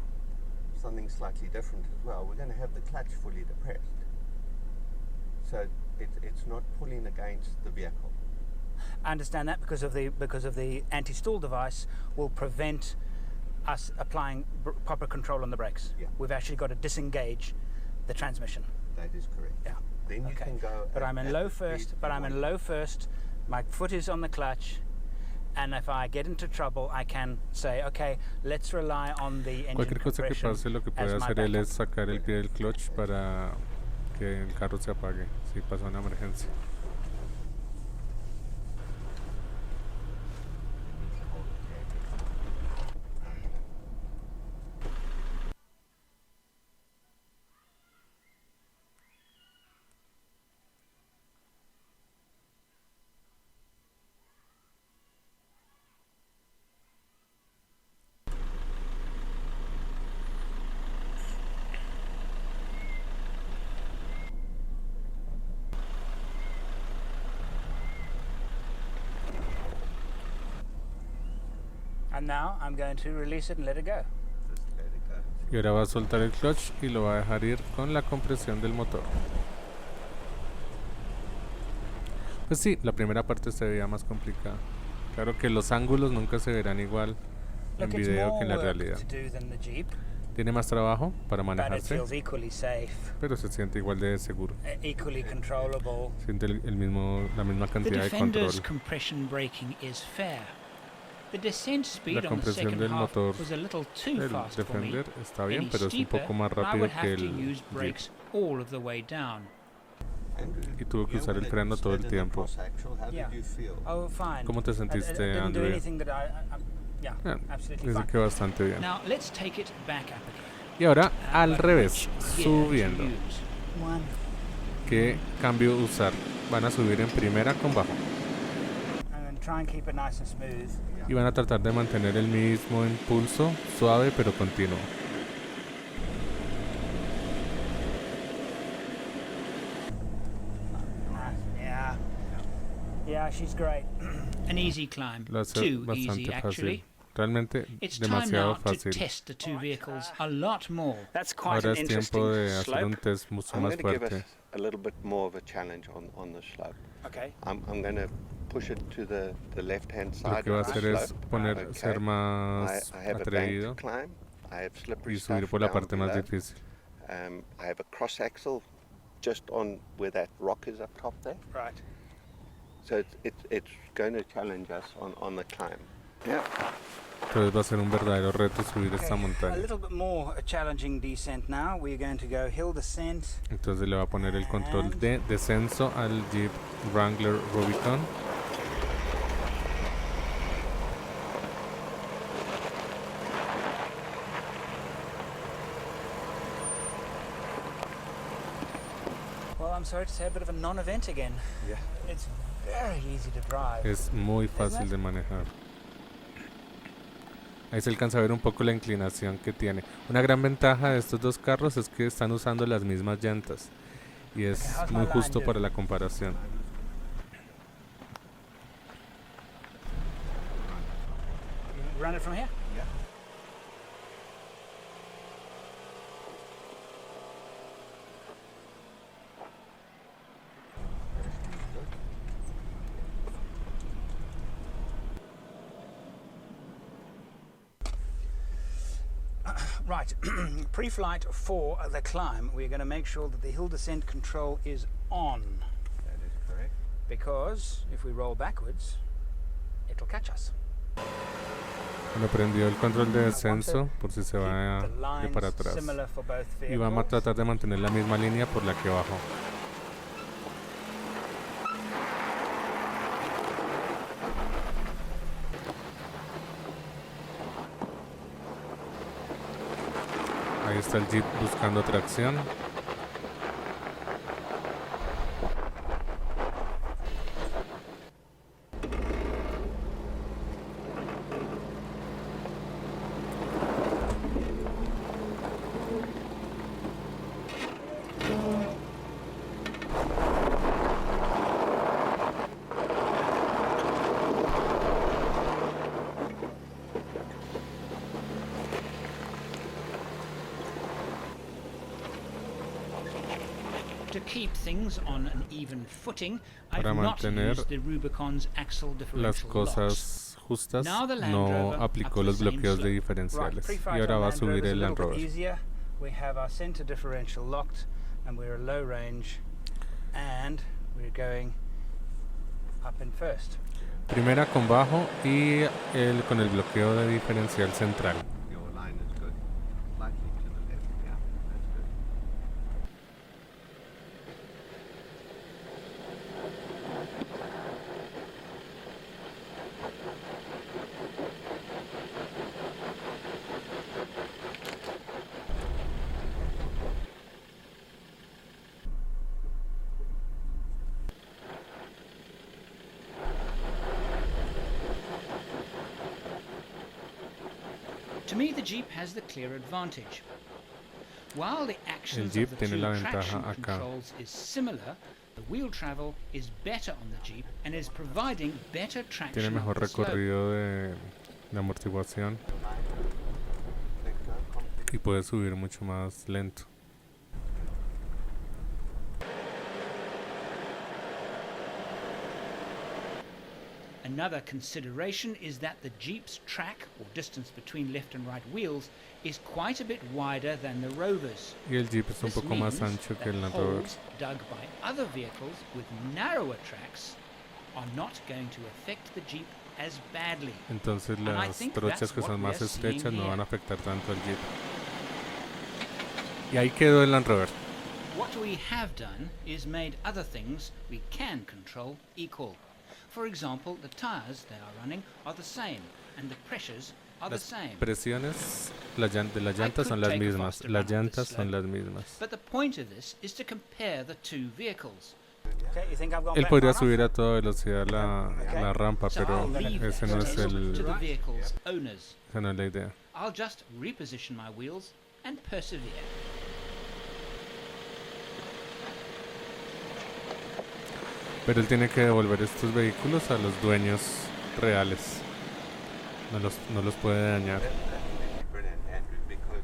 Speaker 4: Something slightly different as well. We're going to have the clutch fully depressed. So it's not pulling against the vehicle.
Speaker 2: I understand that because of the anti-stall device will prevent us applying proper control on the brakes.
Speaker 4: Yeah.
Speaker 2: We've actually got to disengage the transmission.
Speaker 4: That is correct.
Speaker 2: Yeah.
Speaker 4: Then you
Speaker 2: Okay.
Speaker 4: can go.
Speaker 2: But I'm in
Speaker 4: at
Speaker 2: low
Speaker 4: the speed
Speaker 2: first.
Speaker 4: you
Speaker 2: But I'm in
Speaker 4: want.
Speaker 2: low first. My foot is on the clutch, and if I get into trouble, I can say, okay, let's rely on the engine
Speaker 1: Cualquier cosa que
Speaker 2: compression
Speaker 1: pase, lo que puede
Speaker 2: as my
Speaker 1: hacer él
Speaker 2: backup.
Speaker 1: es sacar el pie del clutch para que el carro se apague si pasa una emergencia.
Speaker 2: And now I'm going to release it and let it go.
Speaker 4: Just let it go.
Speaker 1: Y ahora va a soltar el clutch y lo va a dejar ir con la compresión del motor. Pues sí, la primera parte se veía más complicada. Claro que los ángulos nunca se verán igual en
Speaker 2: Look, it's
Speaker 1: video que
Speaker 2: more
Speaker 1: en la
Speaker 2: work
Speaker 1: realidad.
Speaker 2: to do than the Jeep,
Speaker 1: Tiene más trabajo para
Speaker 2: but it
Speaker 1: manejarse,
Speaker 2: feels equally safe,
Speaker 1: pero se siente igual de seguro.
Speaker 2: equally controllable.
Speaker 1: Siente la misma
Speaker 3: The
Speaker 1: cantidad de control.
Speaker 3: Defender's compression braking is fair. The descent speed on the
Speaker 1: compresión
Speaker 3: second
Speaker 1: del
Speaker 3: half
Speaker 1: motor
Speaker 3: was a little too
Speaker 1: El
Speaker 3: fast for me.
Speaker 1: Defender está bien,
Speaker 3: Any
Speaker 1: pero es un
Speaker 3: steeper,
Speaker 1: poco más
Speaker 3: I
Speaker 1: rápido
Speaker 3: would
Speaker 1: que
Speaker 3: have to
Speaker 1: el
Speaker 3: use
Speaker 1: Jeep.
Speaker 3: brakes all of the way down.
Speaker 1: Y tuvo que
Speaker 4: Yeah,
Speaker 1: usar
Speaker 4: when
Speaker 1: el
Speaker 4: it
Speaker 1: freno todo el
Speaker 4: slid in the
Speaker 1: tiempo.
Speaker 4: cross-axle, how
Speaker 2: Yeah.
Speaker 4: did you feel?
Speaker 2: Oh, fine.
Speaker 1: ¿Cómo te
Speaker 2: I
Speaker 1: sentiste,
Speaker 2: didn't do
Speaker 1: Andrew?
Speaker 2: anything that yeah,
Speaker 1: Ah,
Speaker 2: absolutely
Speaker 1: Dice
Speaker 2: fine.
Speaker 1: que bastante bien.
Speaker 3: Now let's take it back up again.
Speaker 1: Y ahora al
Speaker 3: But
Speaker 1: revés,
Speaker 3: which gear to
Speaker 1: subiendo.
Speaker 3: use?
Speaker 2: One.
Speaker 1: ¿Qué cambio usar? Van a subir en primera con bajo.
Speaker 2: I'm going to try and keep it nice and smooth.
Speaker 1: Y van a tratar de mantener el mismo impulso, suave pero continuo.
Speaker 2: Yeah. Yeah, she's great.
Speaker 3: An easy climb.
Speaker 1: Lo hace
Speaker 3: Too
Speaker 1: bastante
Speaker 3: easy, actually.
Speaker 1: fácil. Realmente
Speaker 3: It's time
Speaker 1: demasiado
Speaker 3: now to
Speaker 1: fácil.
Speaker 3: test the two vehicles a lot more.
Speaker 2: That's quite
Speaker 1: Ahora
Speaker 2: an
Speaker 1: es
Speaker 2: interesting
Speaker 1: tiempo de hacer un
Speaker 2: slope.
Speaker 1: test mucho
Speaker 4: I'm
Speaker 1: más
Speaker 4: going to give
Speaker 1: fuerte.
Speaker 4: us a little bit more of a challenge on the slope.
Speaker 2: Okay.
Speaker 4: I'm going to push it to the left-hand
Speaker 1: Lo
Speaker 4: side
Speaker 1: que va a
Speaker 4: of the
Speaker 1: hacer es
Speaker 4: slope.
Speaker 1: poner,
Speaker 4: Okay.
Speaker 1: ser más
Speaker 4: I have a bank
Speaker 1: atrevido
Speaker 4: to climb. I have slippery
Speaker 1: y subir
Speaker 4: stuff
Speaker 1: por la
Speaker 4: down
Speaker 1: parte más
Speaker 4: below.
Speaker 1: difícil.
Speaker 4: I have a cross axle just on where that rock is up top there.
Speaker 2: Right.
Speaker 4: So it's going to challenge us on the climb. Yeah.
Speaker 1: Entonces va a ser un verdadero reto subir esta
Speaker 2: A
Speaker 1: montaña.
Speaker 2: little bit more a challenging descent now. We're going to go hill descent.
Speaker 1: Entonces le va a poner el control de descenso al Jeep Wrangler Rubicon.
Speaker 2: Well, I'm sorry to say, a bit of a non-event again.
Speaker 4: Yeah.
Speaker 2: It's very easy to drive.
Speaker 1: Es muy fácil de manejar. Ahí se alcanza a ver un poco la inclinación que tiene. Una gran ventaja de estos dos carros es que están usando las mismas llantas. Y es muy justo para la comparación.
Speaker 2: Run it from here?
Speaker 4: Yeah.
Speaker 2: Right, pre-flight for the climb, we're going to make sure that the hill descent control is on,
Speaker 4: That is correct.
Speaker 2: because if we roll backwards, it'll catch us.
Speaker 1: Bueno, prendió el control de descenso por si se
Speaker 2: Keep
Speaker 1: va
Speaker 2: the
Speaker 1: de
Speaker 2: lines
Speaker 1: para atrás.
Speaker 2: similar for both
Speaker 1: Y vamos a
Speaker 2: vehicles.
Speaker 1: tratar de mantener la misma línea por la que bajó. Ahí está el Jeep buscando tracción.
Speaker 3: To keep things on an even footing, I've
Speaker 1: Para
Speaker 3: not
Speaker 1: mantener
Speaker 3: used the Rubicon's axle
Speaker 1: Las
Speaker 3: differential locks.
Speaker 1: cosas justas,
Speaker 3: Now the Land
Speaker 1: no
Speaker 3: Rover
Speaker 1: aplicó
Speaker 3: up
Speaker 1: los
Speaker 3: the same
Speaker 1: bloqueos de
Speaker 3: slope.
Speaker 2: Right,
Speaker 1: diferenciales.
Speaker 2: pre-flight
Speaker 1: Y ahora
Speaker 2: on
Speaker 1: va a
Speaker 2: Land
Speaker 1: subir
Speaker 2: Rover is
Speaker 1: el
Speaker 2: a
Speaker 1: Land
Speaker 2: little bit
Speaker 1: Rover.
Speaker 2: easier. We have our center differential locked, and we're at low range, and we're going up in first.
Speaker 1: Primera con bajo y con el bloqueo de diferencial central.
Speaker 4: Your line is good. Slightly to the left. Yeah, that's good.
Speaker 3: To me, the Jeep has the clear advantage. While the actions
Speaker 1: Jeep
Speaker 3: of the
Speaker 1: tiene
Speaker 3: two
Speaker 1: la ventaja
Speaker 3: traction
Speaker 1: acá.
Speaker 3: controls is similar, the wheel travel is better on the Jeep and is providing better traction
Speaker 1: Tiene mejor
Speaker 3: up the slope.
Speaker 1: recorrido de amortiguación
Speaker 4: Let go completely.
Speaker 1: y puede subir mucho más lento.
Speaker 3: Another consideration is that the Jeep's track, or distance between left and right wheels, is quite a bit wider than the Rover's.
Speaker 1: Y el Jeep es un
Speaker 3: This
Speaker 1: poco más
Speaker 3: means
Speaker 1: ancho que
Speaker 3: that
Speaker 1: el Land Rover.
Speaker 3: holes dug by other vehicles with narrower tracks are not going to affect the Jeep as badly.
Speaker 1: Entonces
Speaker 3: And I
Speaker 1: las
Speaker 3: think
Speaker 1: trochas
Speaker 3: that's
Speaker 1: que
Speaker 3: what
Speaker 1: son más
Speaker 3: we're seeing
Speaker 1: estrechas no
Speaker 3: here.
Speaker 1: van a afectar tanto al Jeep. Y ahí quedó el Land Rover.
Speaker 3: What we have done is made other things we can control equal. For example, the tires they are running are the same and the pressures are the
Speaker 1: Las
Speaker 3: same.
Speaker 1: presiones de las llantas son
Speaker 3: could
Speaker 1: las
Speaker 3: take a
Speaker 1: mismas.
Speaker 3: faster
Speaker 1: Las
Speaker 3: run up
Speaker 1: llantas
Speaker 3: this
Speaker 1: son
Speaker 3: slope.
Speaker 1: las mismas.
Speaker 3: But the point of this is to compare the two vehicles.
Speaker 2: Okay, you think I've gone
Speaker 1: Él
Speaker 2: back
Speaker 1: podría
Speaker 2: far enough?
Speaker 1: subir a toda velocidad la rampa,
Speaker 3: So
Speaker 1: pero
Speaker 3: I'll leave
Speaker 1: ese
Speaker 3: that
Speaker 1: no es
Speaker 3: test to
Speaker 1: el,
Speaker 3: the vehicle's owners.
Speaker 1: esa no es la idea.
Speaker 3: I'll just reposition my wheels and persevere.
Speaker 1: Pero él tiene que devolver estos vehículos a los dueños reales. No los puede dañar.
Speaker 4: That's absolutely brilliant, Andrew, because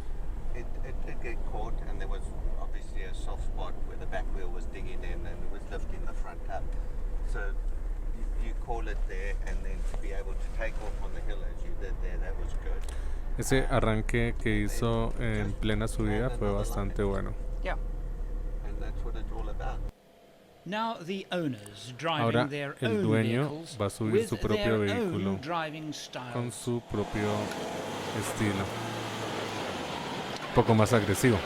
Speaker 4: it did get caught and there was obviously a soft spot where the back wheel was digging in and it was lifting the front up. So you call it there and then to be able to take off on the hill as you did there, that was good.
Speaker 1: Ese arranque que hizo en plena subida fue bastante bueno.
Speaker 2: Yeah.
Speaker 4: And that's what it's all about.
Speaker 3: Now the owners
Speaker 1: Ahora
Speaker 3: driving their
Speaker 1: el
Speaker 3: own
Speaker 1: dueño
Speaker 3: vehicles
Speaker 1: va a subir
Speaker 3: with
Speaker 1: su propio
Speaker 3: their
Speaker 1: vehículo
Speaker 3: own driving
Speaker 1: con
Speaker 3: styles.
Speaker 1: su propio estilo. Un poco más agresivo.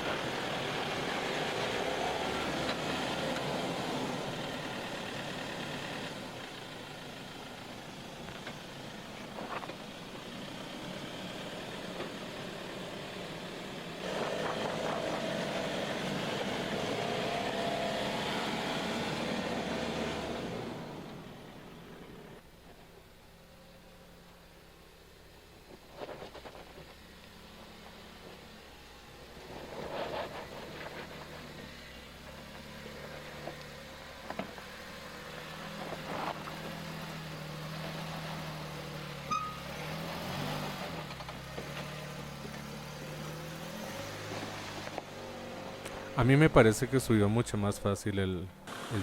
Speaker 1: A mí me parece que subió mucho más fácil el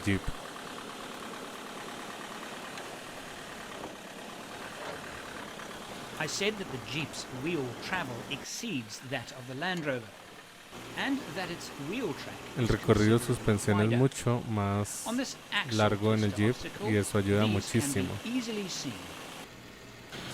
Speaker 1: Jeep.
Speaker 3: I said that the Jeep's wheel travel exceeds that of the Land Rover, and that its wheel track
Speaker 1: El
Speaker 3: is
Speaker 1: recorrido
Speaker 3: considerably
Speaker 1: suspensión es
Speaker 3: wider.
Speaker 1: mucho más
Speaker 3: On this axle
Speaker 1: largo en el
Speaker 3: twister
Speaker 1: Jeep
Speaker 3: obstacle,
Speaker 1: y eso ayuda
Speaker 3: these
Speaker 1: muchísimo.
Speaker 3: can be easily seen.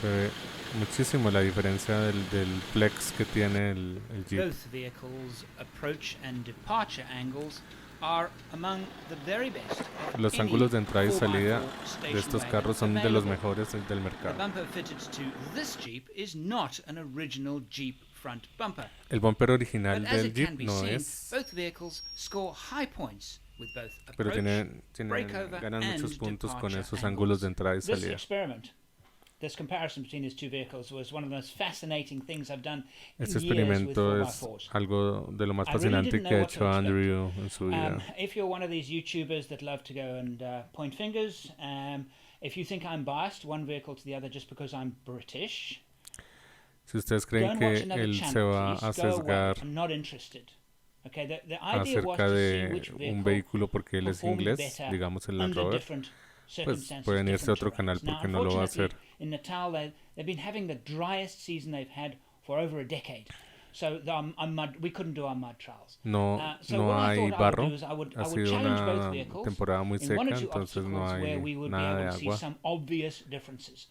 Speaker 1: Se ve muchísimo la diferencia del flex que tiene el Jeep.
Speaker 3: Both vehicles' approach and departure angles are among the very best of
Speaker 1: Los
Speaker 3: any
Speaker 1: ángulos de entrada y
Speaker 3: 4x4
Speaker 1: salida
Speaker 3: station
Speaker 1: de estos
Speaker 3: wagon
Speaker 1: carros son de los
Speaker 3: available.
Speaker 1: mejores del
Speaker 3: The
Speaker 1: mercado.
Speaker 3: bumper fitted to this Jeep is not an original Jeep front bumper.
Speaker 1: El bumper original
Speaker 3: But as
Speaker 1: del
Speaker 3: it can
Speaker 1: Jeep
Speaker 3: be
Speaker 1: no
Speaker 3: seen,
Speaker 1: es,
Speaker 3: both vehicles score high points with both
Speaker 1: pero
Speaker 3: approach,
Speaker 1: tienen
Speaker 3: breakover,
Speaker 1: ganan
Speaker 3: and
Speaker 1: muchos puntos con
Speaker 3: departure
Speaker 1: esos
Speaker 3: angles.
Speaker 1: ángulos de entrada y
Speaker 3: This
Speaker 1: salida.
Speaker 3: experiment, this comparison between these two vehicles was one of the most fascinating things I've done in
Speaker 1: Este
Speaker 3: years with
Speaker 1: experimento es
Speaker 3: 4x4s.
Speaker 1: algo de lo más
Speaker 3: I really
Speaker 1: fascinante
Speaker 3: didn't
Speaker 1: que
Speaker 3: know
Speaker 1: ha
Speaker 3: what to
Speaker 1: hecho
Speaker 3: expect.
Speaker 1: Andrew en su vida.
Speaker 3: If you're one of these YouTubers that love to go and point fingers, if you think I'm biased one vehicle to the other just because I'm British,
Speaker 1: Si ustedes
Speaker 3: go
Speaker 1: creen
Speaker 3: and
Speaker 1: que
Speaker 3: watch another
Speaker 1: él se
Speaker 3: channel,
Speaker 1: va
Speaker 3: please.
Speaker 1: a
Speaker 3: Go away.
Speaker 1: sesgar
Speaker 3: I'm not interested. Okay, the idea was
Speaker 1: acerca
Speaker 3: to see
Speaker 1: de
Speaker 3: which
Speaker 1: un
Speaker 3: vehicle
Speaker 1: vehículo porque él es
Speaker 3: performed
Speaker 1: inglés,
Speaker 3: better
Speaker 1: digamos el Land
Speaker 3: under
Speaker 1: Rover,
Speaker 3: different
Speaker 1: pues
Speaker 3: circumstances,
Speaker 1: pueden irse a
Speaker 3: different
Speaker 1: otro canal
Speaker 3: terrains. Now,
Speaker 1: porque no lo va a
Speaker 3: unfortunately,
Speaker 1: hacer.
Speaker 3: in Natal, they've been having the driest season they've had for over a decade. So we couldn't do our mud trials.
Speaker 1: No,
Speaker 3: So
Speaker 1: no
Speaker 3: what I
Speaker 1: hay
Speaker 3: thought I would
Speaker 1: barro,
Speaker 3: do is I would
Speaker 1: ha sido
Speaker 3: challenge both
Speaker 1: una
Speaker 3: vehicles
Speaker 1: temporada muy
Speaker 3: in one
Speaker 1: seca,
Speaker 3: or two
Speaker 1: entonces no
Speaker 3: obstacles where
Speaker 1: hay
Speaker 3: we would be
Speaker 1: nada de
Speaker 3: able to see
Speaker 1: agua.
Speaker 3: some obvious differences.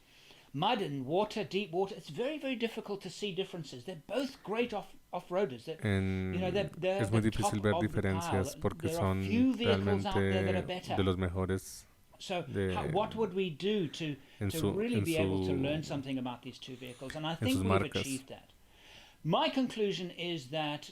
Speaker 3: Mud and water, deep water, it's very, very difficult to see differences. They're both great off-roaders.
Speaker 1: Es muy difícil ver diferencias porque son realmente de los mejores
Speaker 3: So
Speaker 1: de-
Speaker 3: what would we do to really
Speaker 1: en
Speaker 3: be able to
Speaker 1: su-
Speaker 3: learn something about these two vehicles? And I
Speaker 1: en
Speaker 3: think
Speaker 1: sus
Speaker 3: we've
Speaker 1: marcas.
Speaker 3: achieved that. My conclusion is that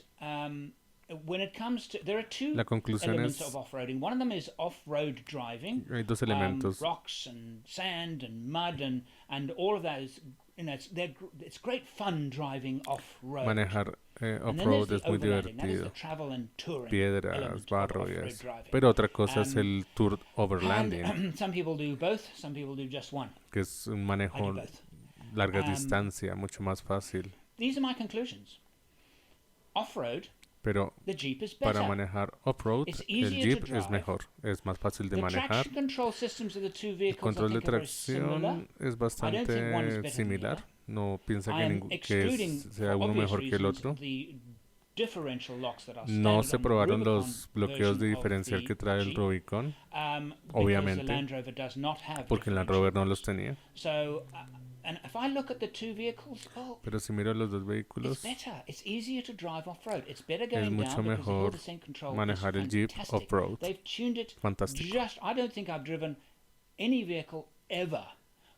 Speaker 3: when it comes to, there are two
Speaker 1: La conclusión
Speaker 3: elements
Speaker 1: es,
Speaker 3: of off-roading. One of them is off-road driving.
Speaker 1: hay dos elementos.
Speaker 3: Rocks and sand and mud and all of that is, it's great fun driving off-road.
Speaker 1: Manejar
Speaker 3: And then there's
Speaker 1: off-road
Speaker 3: the
Speaker 1: es muy
Speaker 3: overlanding. That is the
Speaker 1: divertido.
Speaker 3: travel and touring
Speaker 1: Piedras,
Speaker 3: element of
Speaker 1: barro y
Speaker 3: off-road
Speaker 1: eso.
Speaker 3: driving.
Speaker 1: Pero otra cosa es el tour overlanding,
Speaker 3: And some people do both, some people do just one.
Speaker 1: que es un
Speaker 3: I do
Speaker 1: manejo
Speaker 3: both.
Speaker 1: larga distancia, mucho más fácil.
Speaker 3: These are my conclusions. Off-road,
Speaker 1: Pero
Speaker 3: the Jeep is better.
Speaker 1: para manejar off-road,
Speaker 3: It's
Speaker 1: el
Speaker 3: easier to
Speaker 1: Jeep es
Speaker 3: drive.
Speaker 1: mejor, es más fácil de
Speaker 3: The
Speaker 1: manejar.
Speaker 3: traction control systems of the two
Speaker 1: El
Speaker 3: vehicles
Speaker 1: control
Speaker 3: I
Speaker 1: de
Speaker 3: think are very similar.
Speaker 1: tracción es
Speaker 3: I don't think one is
Speaker 1: bastante
Speaker 3: better than the
Speaker 1: similar.
Speaker 3: other.
Speaker 1: No piensa
Speaker 3: I
Speaker 1: que,
Speaker 3: am excluding,
Speaker 1: sea
Speaker 3: for
Speaker 1: uno
Speaker 3: obvious
Speaker 1: mejor que el
Speaker 3: reasons,
Speaker 1: otro.
Speaker 3: the differential locks that are
Speaker 1: No
Speaker 3: standard
Speaker 1: se
Speaker 3: on the
Speaker 1: probaron
Speaker 3: Rubicon
Speaker 1: los bloqueos de
Speaker 3: version of
Speaker 1: diferencial
Speaker 3: the
Speaker 1: que trae el
Speaker 3: Jeep,
Speaker 1: Rubicon,
Speaker 3: because
Speaker 1: obviamente,
Speaker 3: the Land Rover does not have
Speaker 1: porque el Land
Speaker 3: differential
Speaker 1: Rover no los
Speaker 3: locks.
Speaker 1: tenía.
Speaker 3: So, and if I look at the two vehicles,
Speaker 1: Pero si miro los dos
Speaker 3: it's
Speaker 1: vehículos,
Speaker 3: better. It's easier to drive off-road. It's better
Speaker 1: es
Speaker 3: going
Speaker 1: mucho
Speaker 3: down because the hill
Speaker 1: mejor
Speaker 3: descent control
Speaker 1: manejar
Speaker 3: is
Speaker 1: el Jeep
Speaker 3: fantastic.
Speaker 1: off-road.
Speaker 3: They've tuned it
Speaker 1: Fantástico.
Speaker 3: just. I don't think I've driven any vehicle ever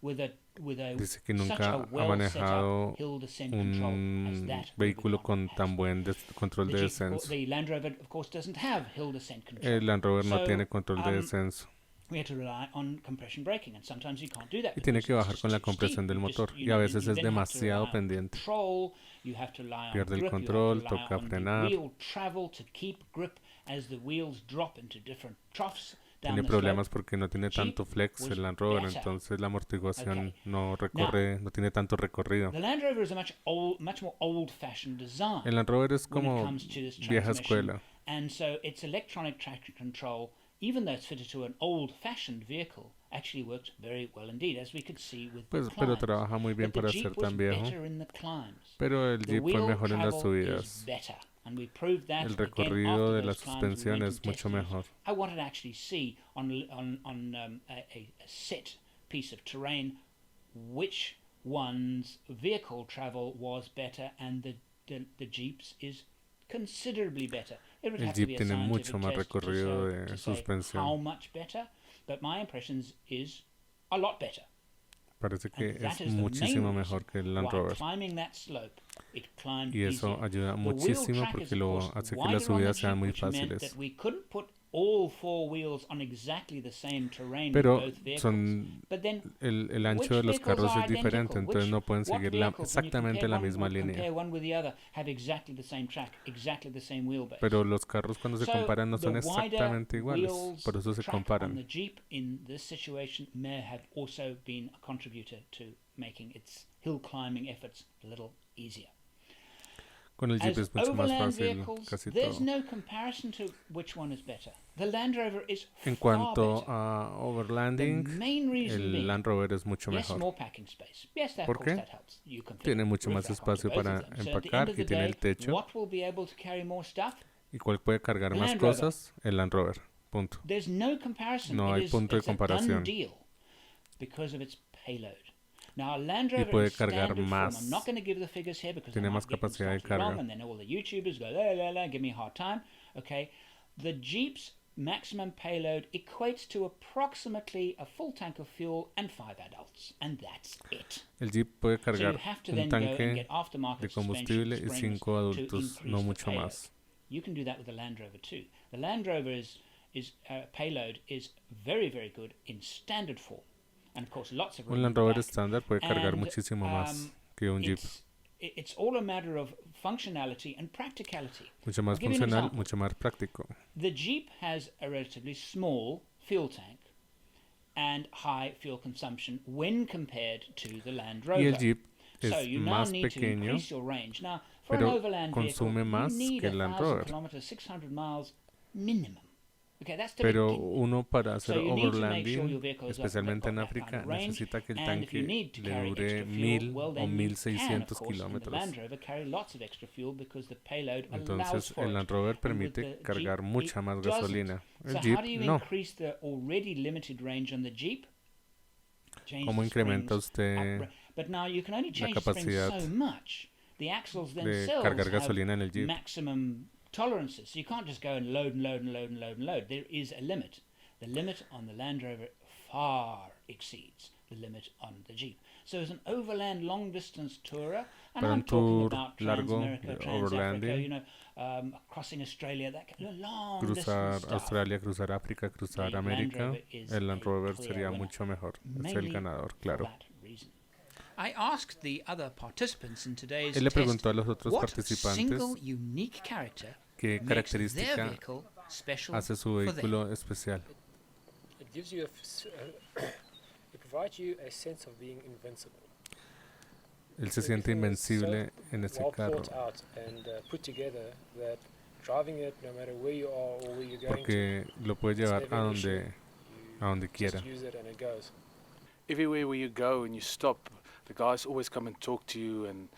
Speaker 3: with a
Speaker 1: Dice que
Speaker 3: such
Speaker 1: nunca
Speaker 3: a
Speaker 1: ha
Speaker 3: well set
Speaker 1: manejado
Speaker 3: up hill descent control as
Speaker 1: un
Speaker 3: that
Speaker 1: vehículo
Speaker 3: Rubicon
Speaker 1: con
Speaker 3: has.
Speaker 1: tan buen control
Speaker 3: The
Speaker 1: de
Speaker 3: Jeep, of course,
Speaker 1: descenso.
Speaker 3: the Land Rover, of course, doesn't have hill descent control.
Speaker 1: El Land Rover no
Speaker 3: So,
Speaker 1: tiene control de descenso
Speaker 3: We had to rely on compression braking, and sometimes you can't do that.
Speaker 1: y tiene
Speaker 3: because
Speaker 1: que
Speaker 3: it's
Speaker 1: bajar
Speaker 3: just
Speaker 1: con la
Speaker 3: too
Speaker 1: compresión
Speaker 3: steep.
Speaker 1: del
Speaker 3: You just-
Speaker 1: motor
Speaker 3: you
Speaker 1: y a
Speaker 3: know,
Speaker 1: veces
Speaker 3: you
Speaker 1: es
Speaker 3: then have to
Speaker 1: demasiado
Speaker 3: rely on
Speaker 1: pendiente.
Speaker 3: control, you have to rely on
Speaker 1: Pierde el
Speaker 3: grip,
Speaker 1: control,
Speaker 3: you have to rely
Speaker 1: toca
Speaker 3: on the
Speaker 1: frenar.
Speaker 3: wheel travel to keep grip as the wheels drop into different troughs down
Speaker 1: Tiene
Speaker 3: the
Speaker 1: problemas
Speaker 3: slope.
Speaker 1: porque no tiene
Speaker 3: Jeep
Speaker 1: tanto flex
Speaker 3: was
Speaker 1: el Land Rover,
Speaker 3: better.
Speaker 1: entonces la amortiguación
Speaker 3: Okay.
Speaker 1: no recorre, no tiene tanto recorrido.
Speaker 3: The Land Rover is a much more old-fashioned design
Speaker 1: El Land Rover es
Speaker 3: when it
Speaker 1: como
Speaker 3: comes to this
Speaker 1: vieja
Speaker 3: transmission.
Speaker 1: escuela.
Speaker 3: And so its electronic traction control, even though it's fitted to an old-fashioned vehicle, actually worked very well indeed, as we could see with
Speaker 1: Pues,
Speaker 3: the
Speaker 1: pero
Speaker 3: climbs.
Speaker 1: trabaja muy bien
Speaker 3: But the
Speaker 1: para
Speaker 3: Jeep
Speaker 1: ser
Speaker 3: was
Speaker 1: tan viejo.
Speaker 3: better in the climbs.
Speaker 1: Pero el
Speaker 3: The
Speaker 1: Jeep fue
Speaker 3: wheel
Speaker 1: mejor en las
Speaker 3: travel is
Speaker 1: subidas.
Speaker 3: better, and we proved that
Speaker 1: El
Speaker 3: again
Speaker 1: recorrido
Speaker 3: after
Speaker 1: de la
Speaker 3: those climbs. We
Speaker 1: suspensión
Speaker 3: went
Speaker 1: es
Speaker 3: and
Speaker 1: mucho
Speaker 3: tested it.
Speaker 1: mejor.
Speaker 3: I wanted to actually see on a set piece of terrain which one's vehicle travel was better, and the Jeep's is considerably better. It would
Speaker 1: El
Speaker 3: have to be
Speaker 1: Jeep
Speaker 3: a
Speaker 1: tiene mucho
Speaker 3: scientific
Speaker 1: más
Speaker 3: test to
Speaker 1: recorrido
Speaker 3: say,
Speaker 1: de
Speaker 3: to say how
Speaker 1: suspensión.
Speaker 3: much better, but my impressions is a lot better.
Speaker 1: Parece que
Speaker 3: And that
Speaker 1: es
Speaker 3: is the main
Speaker 1: muchísimo
Speaker 3: reason
Speaker 1: mejor que el Land
Speaker 3: why
Speaker 1: Rover.
Speaker 3: climbing that slope, it climbed
Speaker 1: Y eso
Speaker 3: easier.
Speaker 1: ayuda
Speaker 3: The wheel
Speaker 1: muchísimo
Speaker 3: track is,
Speaker 1: porque
Speaker 3: of
Speaker 1: lo
Speaker 3: course,
Speaker 1: hace que
Speaker 3: wider
Speaker 1: las
Speaker 3: on the
Speaker 1: subidas sean
Speaker 3: Jeep,
Speaker 1: muy
Speaker 3: which meant
Speaker 1: fáciles.
Speaker 3: that we couldn't put all four wheels on exactly the same terrain with
Speaker 1: Pero
Speaker 3: both vehicles.
Speaker 1: son
Speaker 3: But then,
Speaker 1: el ancho
Speaker 3: which
Speaker 1: de los
Speaker 3: vehicles
Speaker 1: carros
Speaker 3: are
Speaker 1: es diferente,
Speaker 3: identical?
Speaker 1: entonces no pueden
Speaker 3: What
Speaker 1: seguir
Speaker 3: vehicles, when you
Speaker 1: exactamente
Speaker 3: compare
Speaker 1: la
Speaker 3: one,
Speaker 1: misma línea.
Speaker 3: compare one with the other, have exactly the same track, exactly the same wheelbase?
Speaker 1: Pero los carros cuando se
Speaker 3: So
Speaker 1: comparan no son
Speaker 3: the wider
Speaker 1: exactamente iguales,
Speaker 3: wheels
Speaker 1: por eso se
Speaker 3: track on
Speaker 1: comparan.
Speaker 3: the Jeep in this situation may have also been a contributor to making its hill climbing efforts a little easier.
Speaker 1: Con el Jeep
Speaker 3: As
Speaker 1: es mucho más
Speaker 3: overland
Speaker 1: fácil
Speaker 3: vehicles,
Speaker 1: casi
Speaker 3: there's
Speaker 1: todo.
Speaker 3: no comparison to which one is better. The Land Rover is
Speaker 1: En
Speaker 3: far
Speaker 1: cuanto
Speaker 3: better.
Speaker 1: a
Speaker 3: The
Speaker 1: overlanding,
Speaker 3: main reason
Speaker 1: el
Speaker 3: being,
Speaker 1: Land Rover es mucho
Speaker 3: yes,
Speaker 1: mejor.
Speaker 3: more packing space. Yes, that,
Speaker 1: ¿Por
Speaker 3: of course,
Speaker 1: qué?
Speaker 3: that helps. You can fit
Speaker 1: Tiene
Speaker 3: a
Speaker 1: mucho
Speaker 3: roof
Speaker 1: más
Speaker 3: rack onto
Speaker 1: espacio
Speaker 3: both of
Speaker 1: para
Speaker 3: them. So at the
Speaker 1: empacar
Speaker 3: end of
Speaker 1: y
Speaker 3: the
Speaker 1: tiene
Speaker 3: day,
Speaker 1: el techo.
Speaker 3: what will be able to carry more stuff?
Speaker 1: ¿Y cuál puede cargar
Speaker 3: The
Speaker 1: más
Speaker 3: Land Rover.
Speaker 1: cosas? El Land Rover. Punto.
Speaker 3: There's no comparison.
Speaker 1: No hay punto de
Speaker 3: It's a done
Speaker 1: comparación.
Speaker 3: deal because of its payload. Now, a Land
Speaker 1: Y
Speaker 3: Rover
Speaker 1: puede
Speaker 3: in
Speaker 1: cargar
Speaker 3: standard form,
Speaker 1: más.
Speaker 3: I'm not going to give the figures here because
Speaker 1: Tiene
Speaker 3: I
Speaker 1: más
Speaker 3: might get them
Speaker 1: capacidad de
Speaker 3: slightly wrong,
Speaker 1: carga.
Speaker 3: and then all the YouTubers go, la, la, la, give me a hard time. Okay, the Jeep's maximum payload equates to approximately a full tank of fuel and 5 adults, and that's it.
Speaker 1: El Jeep puede
Speaker 3: So you
Speaker 1: cargar
Speaker 3: have to
Speaker 1: un
Speaker 3: then go and
Speaker 1: tanque
Speaker 3: get aftermarket
Speaker 1: de
Speaker 3: suspension
Speaker 1: combustible y
Speaker 3: springs
Speaker 1: 5
Speaker 3: to
Speaker 1: adultos,
Speaker 3: increase
Speaker 1: no
Speaker 3: the
Speaker 1: mucho
Speaker 3: payload.
Speaker 1: más.
Speaker 3: You can do that with the Land Rover too. The Land Rover payload is very, very good in standard form, and of course lots of room
Speaker 1: Un
Speaker 3: in
Speaker 1: Land
Speaker 3: the
Speaker 1: Rover
Speaker 3: back.
Speaker 1: estándar puede cargar
Speaker 3: And,
Speaker 1: muchísimo más que un Jeep.
Speaker 3: It's all a matter of functionality and practicality.
Speaker 1: Mucho más
Speaker 3: I'll give you an
Speaker 1: funcional,
Speaker 3: example.
Speaker 1: mucho más práctico.
Speaker 3: The Jeep has a relatively small fuel tank and high fuel consumption when compared to the Land Rover.
Speaker 1: Y el Jeep
Speaker 3: So
Speaker 1: es
Speaker 3: you now
Speaker 1: más
Speaker 3: need to
Speaker 1: pequeño,
Speaker 3: increase your range. Now, for an
Speaker 1: pero
Speaker 3: overland vehicle,
Speaker 1: consume más
Speaker 3: you need
Speaker 1: que el Land
Speaker 3: 1,000
Speaker 1: Rover.
Speaker 3: kilometers, 600 miles minimum. Okay, that's to
Speaker 1: Pero
Speaker 3: begin with.
Speaker 1: uno para hacer
Speaker 3: So you need to make sure your
Speaker 1: overlanding,
Speaker 3: vehicle has
Speaker 1: especialmente en
Speaker 3: got that
Speaker 1: África,
Speaker 3: kind of range,
Speaker 1: necesita que el
Speaker 3: and if you
Speaker 1: tanque
Speaker 3: need to
Speaker 1: le
Speaker 3: carry
Speaker 1: dure
Speaker 3: extra fuel,
Speaker 1: 1000
Speaker 3: well
Speaker 1: o
Speaker 3: then you can, of
Speaker 1: 1600
Speaker 3: course, in the
Speaker 1: kilómetros.
Speaker 3: Land Rover carry lots of extra fuel because the payload allows
Speaker 1: Entonces
Speaker 3: for
Speaker 1: el
Speaker 3: it.
Speaker 1: Land Rover
Speaker 3: And with
Speaker 1: permite
Speaker 3: the
Speaker 1: cargar
Speaker 3: Jeep,
Speaker 1: mucha
Speaker 3: it
Speaker 1: más
Speaker 3: doesn't.
Speaker 1: gasolina.
Speaker 3: So
Speaker 1: El Jeep
Speaker 3: how do you
Speaker 1: no.
Speaker 3: increase the already limited range on the Jeep? Change
Speaker 1: ¿Cómo
Speaker 3: the
Speaker 1: incrementa
Speaker 3: springs,
Speaker 1: usted
Speaker 3: but now you can only
Speaker 1: la
Speaker 3: change the springs
Speaker 1: capacidad
Speaker 3: so much. The axles
Speaker 1: de
Speaker 3: themselves
Speaker 1: cargar
Speaker 3: have
Speaker 1: gasolina en el Jeep?
Speaker 3: maximum tolerances. So you can't just go and load and load and load and load and load. There is a limit. The limit on the Land Rover far exceeds the limit on the Jeep. So as an overland long distance tourer, and
Speaker 1: Para
Speaker 3: I'm
Speaker 1: un
Speaker 3: talking
Speaker 1: tour
Speaker 3: about
Speaker 1: largo
Speaker 3: Trans-America,
Speaker 1: de
Speaker 3: Trans-Africa,
Speaker 1: overlanding,
Speaker 3: you know, crossing Australia, that kind of long
Speaker 1: cruzar
Speaker 3: distance stuff.
Speaker 1: Australia, cruzar África, cruzar
Speaker 3: The Land
Speaker 1: América,
Speaker 3: Rover is
Speaker 1: el Land
Speaker 3: a
Speaker 1: Rover
Speaker 3: clear
Speaker 1: sería
Speaker 3: winner,
Speaker 1: mucho mejor. Es el
Speaker 3: mainly
Speaker 1: ganador,
Speaker 3: for
Speaker 1: claro.
Speaker 3: that reason. I asked the other participants in today's
Speaker 1: Él le
Speaker 3: test
Speaker 1: preguntó a los otros
Speaker 3: what
Speaker 1: participantes
Speaker 3: single unique character
Speaker 1: qué
Speaker 3: makes their
Speaker 1: característica
Speaker 3: vehicle special
Speaker 1: hace su
Speaker 3: for them.
Speaker 1: vehículo especial.
Speaker 5: It gives you it provides you a sense of being invincible.
Speaker 1: Él se siente
Speaker 5: Everything is so
Speaker 1: invencible en ese
Speaker 5: well
Speaker 1: carro
Speaker 5: thought out and put together that driving it, no matter where you are or where you're going
Speaker 1: porque lo puede
Speaker 5: it's
Speaker 1: llevar
Speaker 5: never
Speaker 1: a
Speaker 5: an issue.
Speaker 1: donde
Speaker 5: you
Speaker 1: quiera.
Speaker 5: just use it and it goes.
Speaker 6: Everywhere where you go and you stop, the guys always come and talk to you and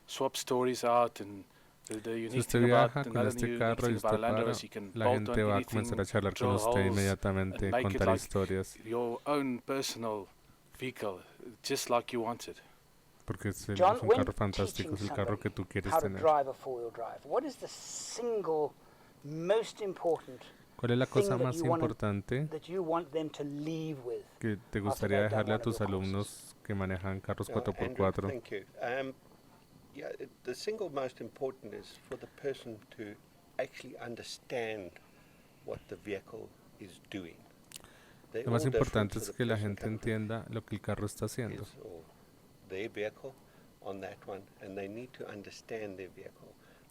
Speaker 6: swap stories out. And the
Speaker 1: Si
Speaker 6: unique
Speaker 1: usted
Speaker 6: thing about
Speaker 1: viaja con
Speaker 6: another
Speaker 1: este
Speaker 6: new
Speaker 1: carro y
Speaker 6: thing about a
Speaker 1: usted
Speaker 6: Land Rover
Speaker 1: para,
Speaker 6: is you can
Speaker 1: la
Speaker 6: bolt
Speaker 1: gente
Speaker 6: on
Speaker 1: va a comenzar a
Speaker 6: anything,
Speaker 1: charlar con
Speaker 6: drill
Speaker 1: usted
Speaker 6: holes,
Speaker 1: inmediatamente,
Speaker 6: and make it
Speaker 1: contar
Speaker 6: like
Speaker 1: historias,
Speaker 6: your own personal vehicle, just like you want it.
Speaker 1: porque es
Speaker 2: John,
Speaker 1: es un
Speaker 2: when
Speaker 1: carro fantástico, es el carro
Speaker 2: teaching
Speaker 1: que tú quieres
Speaker 2: how to
Speaker 1: tener.
Speaker 2: drive a four-wheel drive, what is the single most important
Speaker 1: ¿Cuál es la cosa
Speaker 2: thing that
Speaker 1: más
Speaker 2: you wanna-
Speaker 1: importante
Speaker 2: that you want them to leave with?
Speaker 1: que te
Speaker 2: after
Speaker 1: gustaría
Speaker 2: they've done
Speaker 1: dejarle a
Speaker 2: one of
Speaker 1: tus
Speaker 2: your courses?
Speaker 1: alumnos que manejan carros
Speaker 4: Andrew,
Speaker 1: 4x4?
Speaker 4: thank you. Yeah, the single most important is for the person to actually understand what the vehicle is doing. They're
Speaker 1: Lo más
Speaker 4: all different
Speaker 1: importante
Speaker 4: for
Speaker 1: es
Speaker 4: the
Speaker 1: que la
Speaker 4: person
Speaker 1: gente
Speaker 4: coming from
Speaker 1: entienda lo que el carro está haciendo.
Speaker 4: his or their vehicle on that one, and they need to understand their vehicle.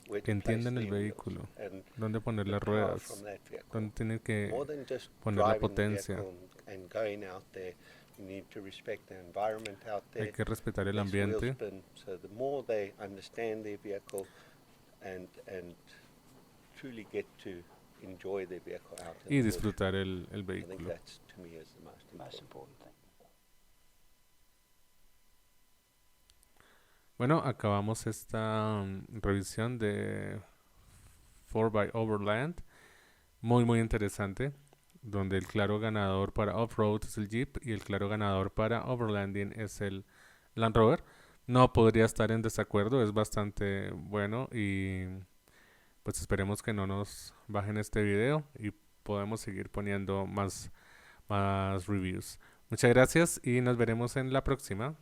Speaker 4: Where
Speaker 1: Que
Speaker 4: to place
Speaker 1: entiendan el
Speaker 4: their wheels
Speaker 1: vehículo,
Speaker 4: and
Speaker 1: dónde poner
Speaker 4: the
Speaker 1: las
Speaker 4: power
Speaker 1: ruedas,
Speaker 4: from that vehicle.
Speaker 1: dónde tienen que
Speaker 4: More than just
Speaker 1: poner la
Speaker 4: driving the
Speaker 1: potencia.
Speaker 4: vehicle and going out there, you need to respect the environment out there.
Speaker 1: Hay que respetar el
Speaker 4: less wheel
Speaker 1: ambiente.
Speaker 4: spin. So the more they understand their vehicle and truly get to enjoy their vehicle out in
Speaker 1: y
Speaker 4: the bush.
Speaker 1: disfrutar el
Speaker 4: I think
Speaker 1: vehículo.
Speaker 4: that's, to me, is the most
Speaker 2: Most
Speaker 4: important.
Speaker 2: important thing.
Speaker 1: Bueno, acabamos esta revisión de 4x Overland. Muy interesante. Donde el claro ganador para off-road es el Jeep y el claro ganador para overlanding es el Land Rover. No podría estar en desacuerdo, es bastante bueno y pues esperemos que no nos bajen este video y podemos seguir poniendo más reviews. Muchas gracias y nos veremos en la próxima.